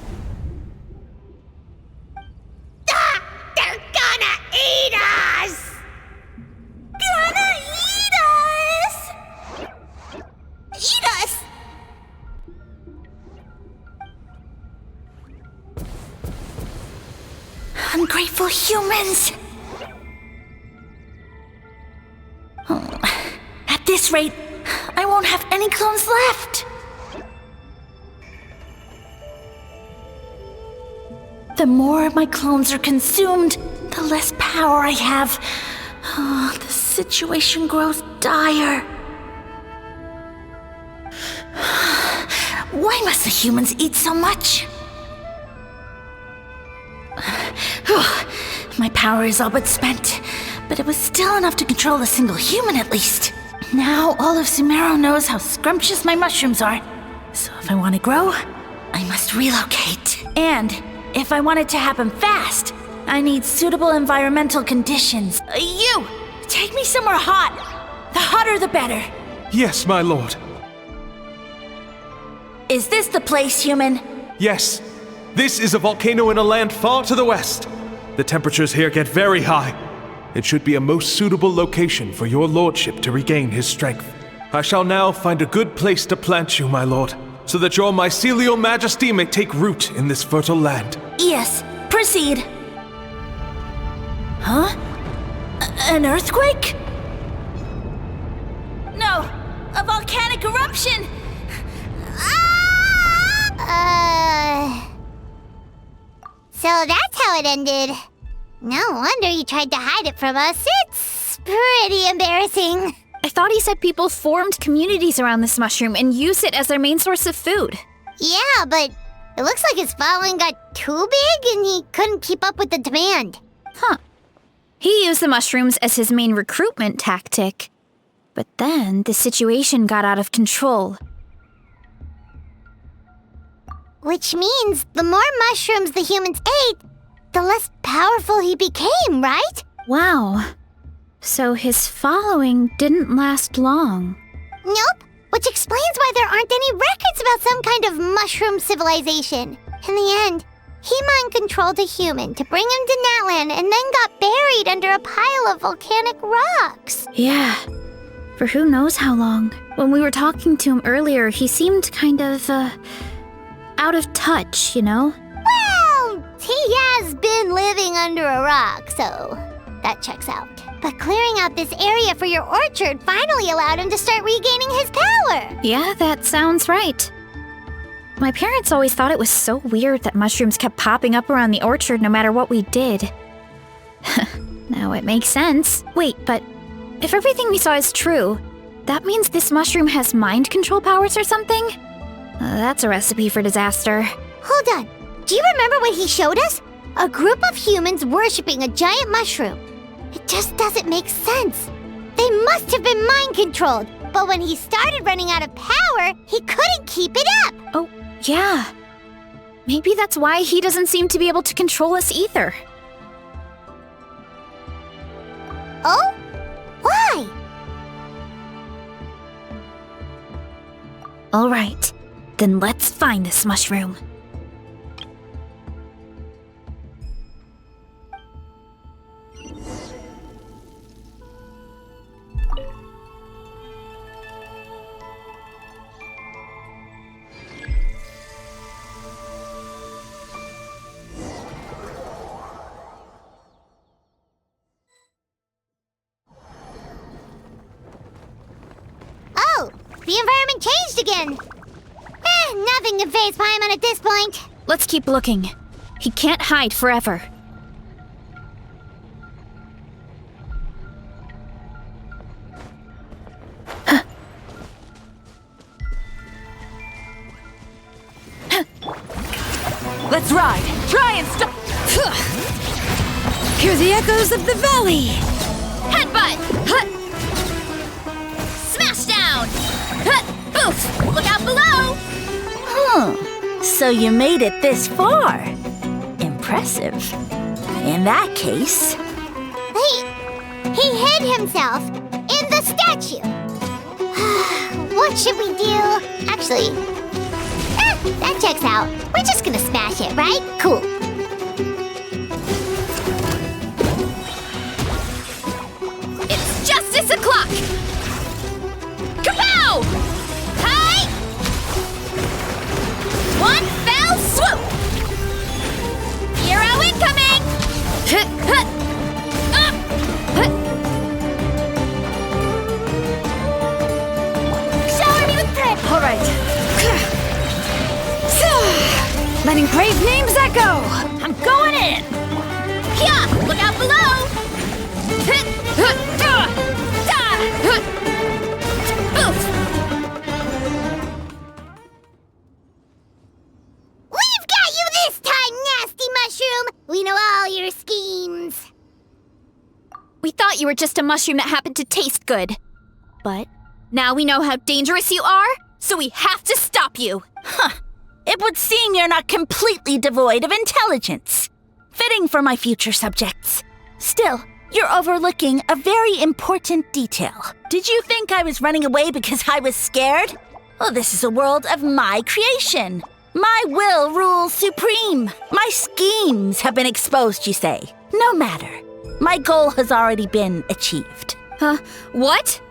Ah! They're gonna eat us! Gonna eat us! Eat us! Ungrateful humans! At this rate, I won't have any clones left! The more my clones are consumed, the less power I have. Oh, the situation grows dire. Why must the humans eat so much? My power is all but spent, but it was still enough to control a single human at least. Now all of Sumeru knows how scrumptious my mushrooms are. So if I want to grow, I must relocate. And if I want it to happen fast, I need suitable environmental conditions. You! Take me somewhere hot. The hotter the better. Yes, my lord. Is this the place, human? Yes. This is a volcano in a land far to the west. The temperatures here get very high. It should be a most suitable location for your lordship to regain his strength. I shall now find a good place to plant you, my lord, so that your mycelial majesty may take root in this fertile land. Yes, proceed. Huh? An earthquake? No, a volcanic eruption! So that's how it ended. No wonder you tried to hide it from us. It's pretty embarrassing. I thought he said people formed communities around this mushroom and used it as their main source of food. Yeah, but it looks like his following got too big and he couldn't keep up with the demand. Huh. He used the mushrooms as his main recruitment tactic. But then the situation got out of control. Which means the more mushrooms the humans ate, the less powerful he became, right? Wow. So his following didn't last long. Nope, which explains why there aren't any records about some kind of mushroom civilization. In the end, he mind-controlled a human to bring him to Natlan and then got buried under a pile of volcanic rocks. Yeah. For who knows how long. When we were talking to him earlier, he seemed kind of, out of touch, you know? Well, he has been living under a rock, so that checks out. But clearing out this area for your orchard finally allowed him to start regaining his power. Yeah, that sounds right. My parents always thought it was so weird that mushrooms kept popping up around the orchard no matter what we did. Now it makes sense. Wait, but if everything we saw is true, that means this mushroom has mind control powers or something? That's a recipe for disaster. Hold on. Do you remember what he showed us? A group of humans worshipping a giant mushroom. It just doesn't make sense. They must have been mind-controlled, but when he started running out of power, he couldn't keep it up. Oh, yeah. Maybe that's why he doesn't seem to be able to control us either. Oh? Why? All right, then let's find this mushroom. Oh, the environment changed again. Nothing can faze Paimon at this point. Let's keep looking. He can't hide forever. Let's ride. Try and stop. Hear the echoes of the valley. Headbutt! Smash down! Oof! Look out below! So you made it this far. Impressive. In that case... He hid himself in the statue. What should we do? Actually, that checks out. We're just gonna smash it, right? Cool. It's justice o'clock! Kapow! Hi! One fell swoop! Hero incoming! Shower me with prayer. All right. Letting brave names echo. I'm going in! Yeah! Look out below! Oof! We've got you this time, nasty mushroom. We know all your schemes. We thought you were just a mushroom that happened to taste good. But now we know how dangerous you are, so we have to stop you. It would seem you're not completely devoid of intelligence. fitting for my future subjects. Still, you're overlooking a very important detail. Did you think I was running away because I was scared? Well, this is a world of my creation. My will rules supreme. My schemes have been exposed, you say. No matter. My goal has already been achieved. What?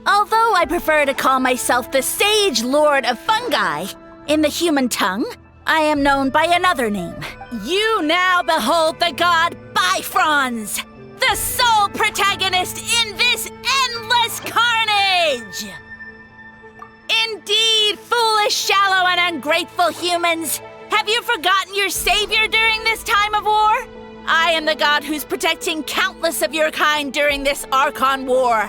Although I prefer to call myself the Sage Lord of Fungi, in the human tongue, I am known by another name. You now behold the god Bifrons, the sole protagonist in this endless carnage! Indeed, foolish, shallow, and ungrateful humans! Have you forgotten your savior during this time of war? I am the god who's protecting countless of your kind during this Archon War.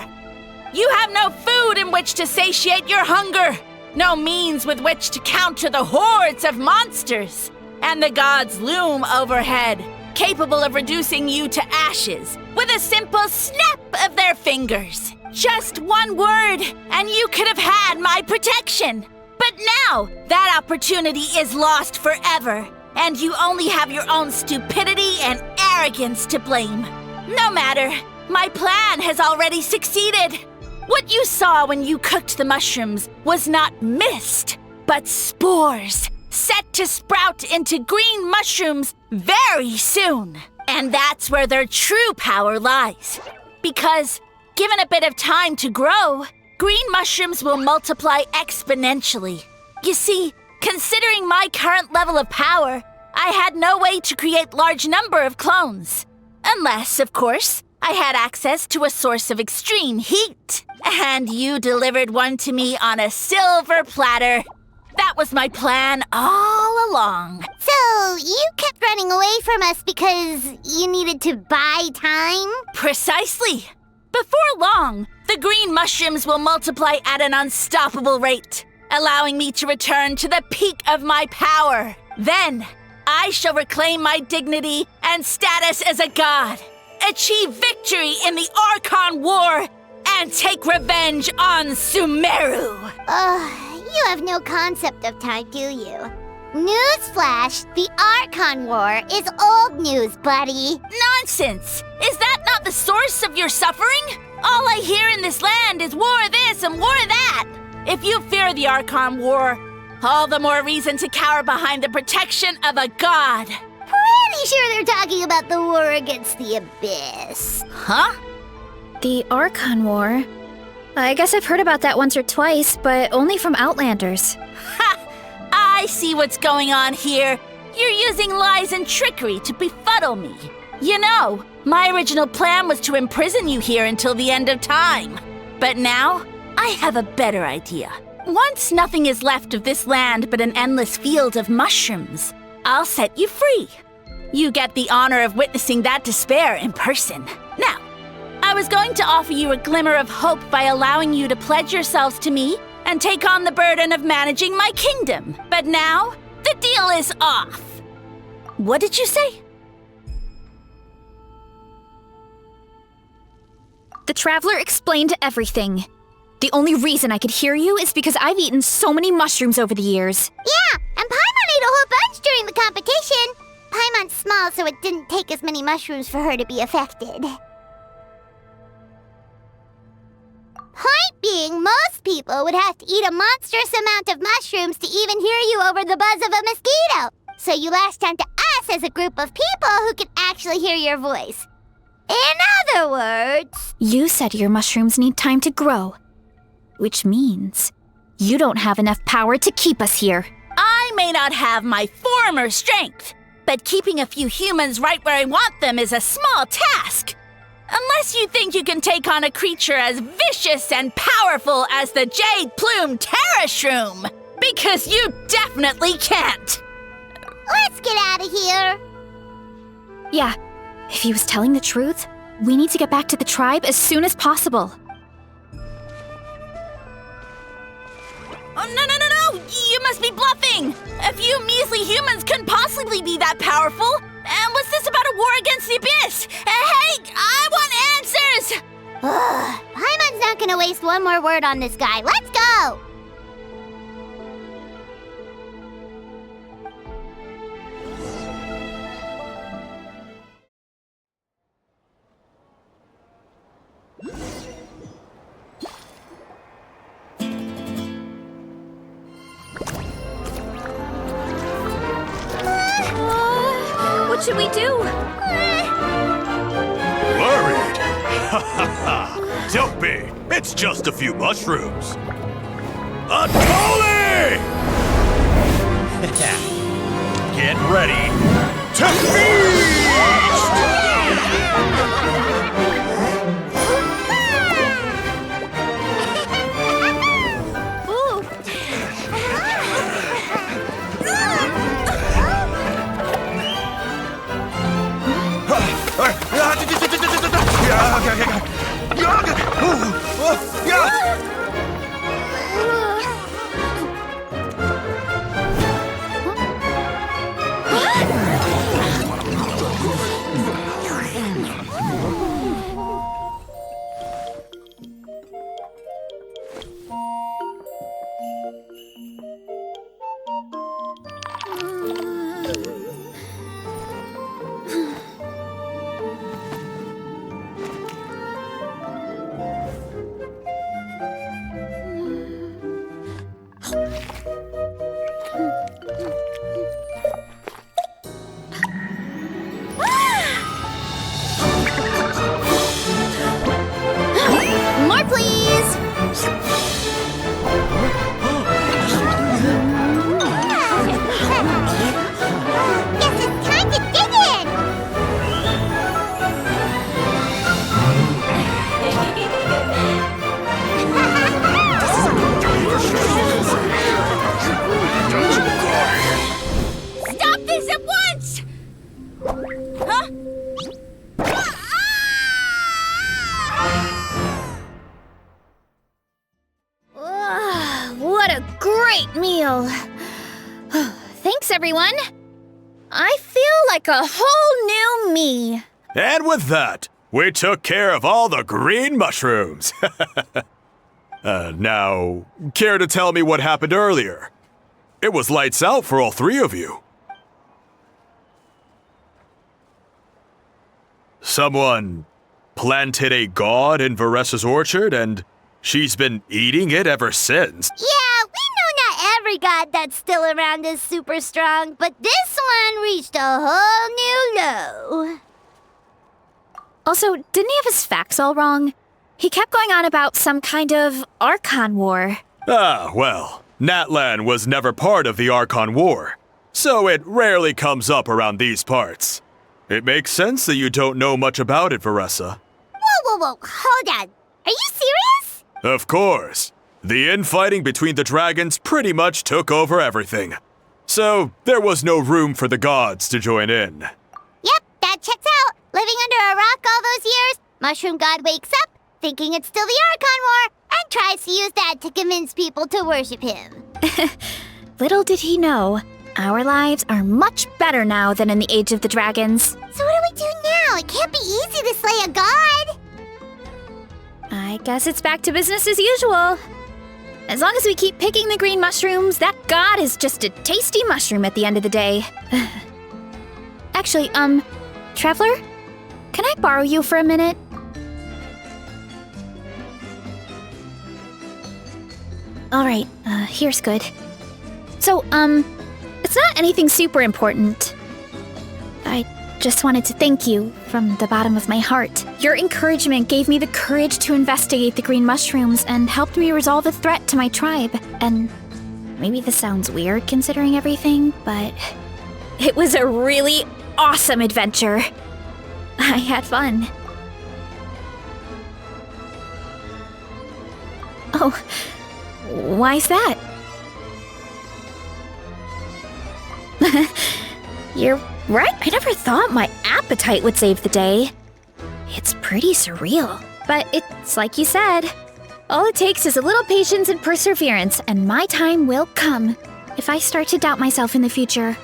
You have no food in which to satiate your hunger, no means with which to counter the hordes of monsters, and the gods loom overhead, capable of reducing you to ashes with a simple snap of their fingers. Just one word, and you could have had my protection. But now, that opportunity is lost forever, and you only have your own stupidity and arrogance to blame. No matter, my plan has already succeeded. What you saw when you cooked the mushrooms was not mist, but spores, set to sprout into green mushrooms very soon. And that's where their true power lies. Because, given a bit of time to grow, green mushrooms will multiply exponentially. You see, considering my current level of power, I had no way to create large number of clones. Unless, of course, I had access to a source of extreme heat. And you delivered one to me on a silver platter. That was my plan all along. So, you kept running away from us because you needed to buy time? Precisely. Before long, the green mushrooms will multiply at an unstoppable rate, allowing me to return to the peak of my power. Then, I shall reclaim my dignity and status as a god, achieve victory in the Archon War, and take revenge on Sumeru. You have no concept of time, do you? Newsflash, the Archon War is old news, buddy. Nonsense! Is that not the source of your suffering? All I hear in this land is war this and war that. If you fear the Archon War, all the more reason to cower behind the protection of a god. Pretty sure they're talking about the war against the Abyss. Huh? The Archon War? I guess I've heard about that once or twice, but only from Outlanders. Ha! I see what's going on here. You're using lies and trickery to befuddle me. You know, my original plan was to imprison you here until the end of time. But now, I have a better idea. Once nothing is left of this land but an endless field of mushrooms, I'll set you free. You get the honor of witnessing that despair in person. Now, I was going to offer you a glimmer of hope by allowing you to pledge yourselves to me and take on the burden of managing my kingdom. But now, the deal is off. What did you say? The Traveler explained everything. The only reason I could hear you is because I've eaten so many mushrooms over the years. Yeah, and Paimon ate a whole bunch during the competition. Paimon's small, so it didn't take as many mushrooms for her to be affected. Point being, most people would have to eat a monstrous amount of mushrooms to even hear you over the buzz of a mosquito. So you latched onto us as a group of people who could actually hear your voice. In other words... You said your mushrooms need time to grow. Which means you don't have enough power to keep us here. I may not have my former strength, but keeping a few humans right where I want them is a small task. Unless you think you can take on a creature as vicious and powerful as the Jade-Plume Terrashroom. Because you definitely can't. Let's get out of here. Yeah, if he was telling the truth, we need to get back to the tribe as soon as possible. Oh, no! You must be bluffing! A few measly humans couldn't possibly be that powerful! And what's this about a war against the Abyss? Hey, I want answers! Paimon's not gonna waste one more word on this guy. Let's go! What should we do? Worried? Ha ha ha! Don't be! It's just a few mushrooms! Atoli! Get ready to feast! Ooh. More, please! Guess it's time to dig in! Stop this at once! Huh? What a great meal! Thanks, everyone! I feel like a whole new me. And with that, we took care of all the green mushrooms. Now, care to tell me what happened earlier? It was lights out for all three of you. Someone planted a god in Varessa's orchard, and she's been eating it ever since. Yeah, we know not every god that's still around is super strong, but this one reached a whole new low. Also, didn't he have his facts all wrong? He kept going on about some kind of Archon War. Ah, well, Natlan was never part of the Archon War, so it rarely comes up around these parts. It makes sense that you don't know much about it, Varessa. Whoa, hold on. Are you serious? Of course. The infighting between the dragons pretty much took over everything. So, there was no room for the gods to join in. Yep, that checks out. Living under a rock all those years, Mushroom God wakes up, thinking it's still the Archon War, and tries to use that to convince people to worship him. Little did he know, our lives are much better now than in the Age of the Dragons. So what do we do now? It can't be easy to slay a god. I guess it's back to business as usual. As long as we keep picking the green mushrooms, that god is just a tasty mushroom at the end of the day. Actually, Traveler? Can I borrow you for a minute? Alright, here's good. So, it's not anything super important. I just wanted to thank you from the bottom of my heart. Your encouragement gave me the courage to investigate the green mushrooms and helped me resolve a threat to my tribe. And maybe this sounds weird considering everything, but it was a really awesome adventure. I had fun. Oh, why's that? You're right, I never thought my appetite would save the day. It's pretty surreal. But it's like you said, all it takes is a little patience and perseverance, and my time will come. If I start to doubt myself in the future,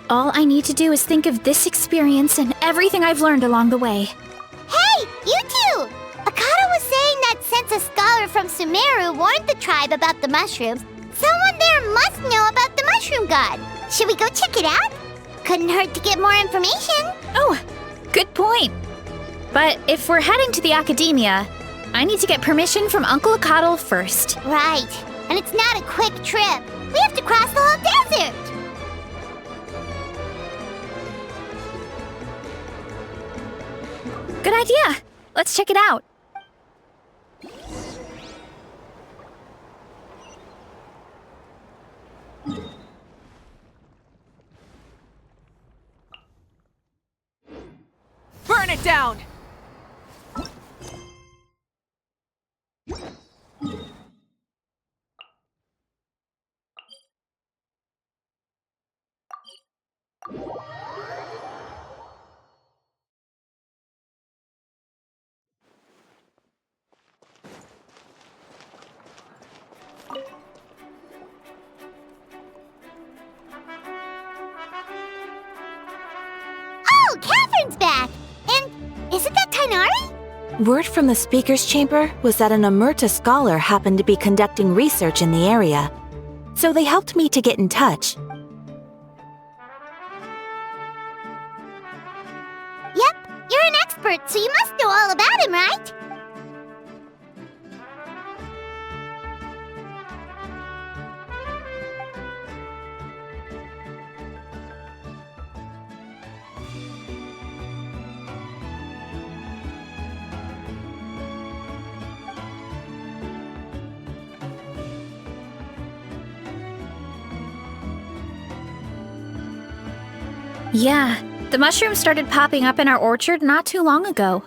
all I need to do is think of this experience and everything I've learned along the way. Hey, you two! Akata was saying that since a scholar from Sumeru warned the tribe about the mushrooms, someone there must know about the mushroom god. Should we go check it out? Couldn't hurt to get more information. Oh, good point. But if we're heading to the academia, I need to get permission from Uncle Akatl first. Right, and it's not a quick trip. We have to cross the whole desert. Good idea. Let's check it out. Burn it down! Oh, Catherine's back! And isn't that Tainari? Word from the speaker's chamber was that an Amurta scholar happened to be conducting research in the area, so they helped me to get in touch. Yep, you're an expert, so you must know all about him, right? Yeah, the mushrooms started popping up in our orchard not too long ago.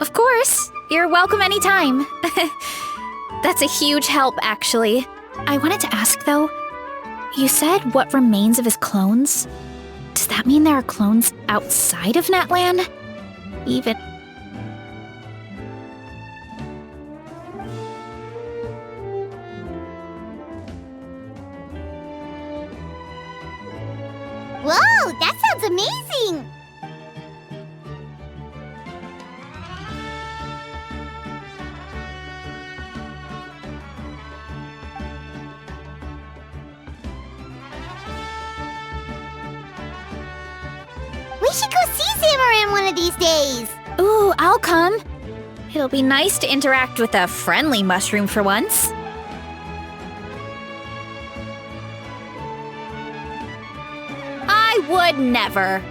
Of course, you're welcome anytime. That's a huge help, actually. I wanted to ask, though, you said what remains of his clones? Does that mean there are clones outside of Natlan? Even... Whoa, that sounds amazing! We should go see Zamaran one of these days! Ooh, I'll come. It'll be nice to interact with a friendly mushroom for once. I would never.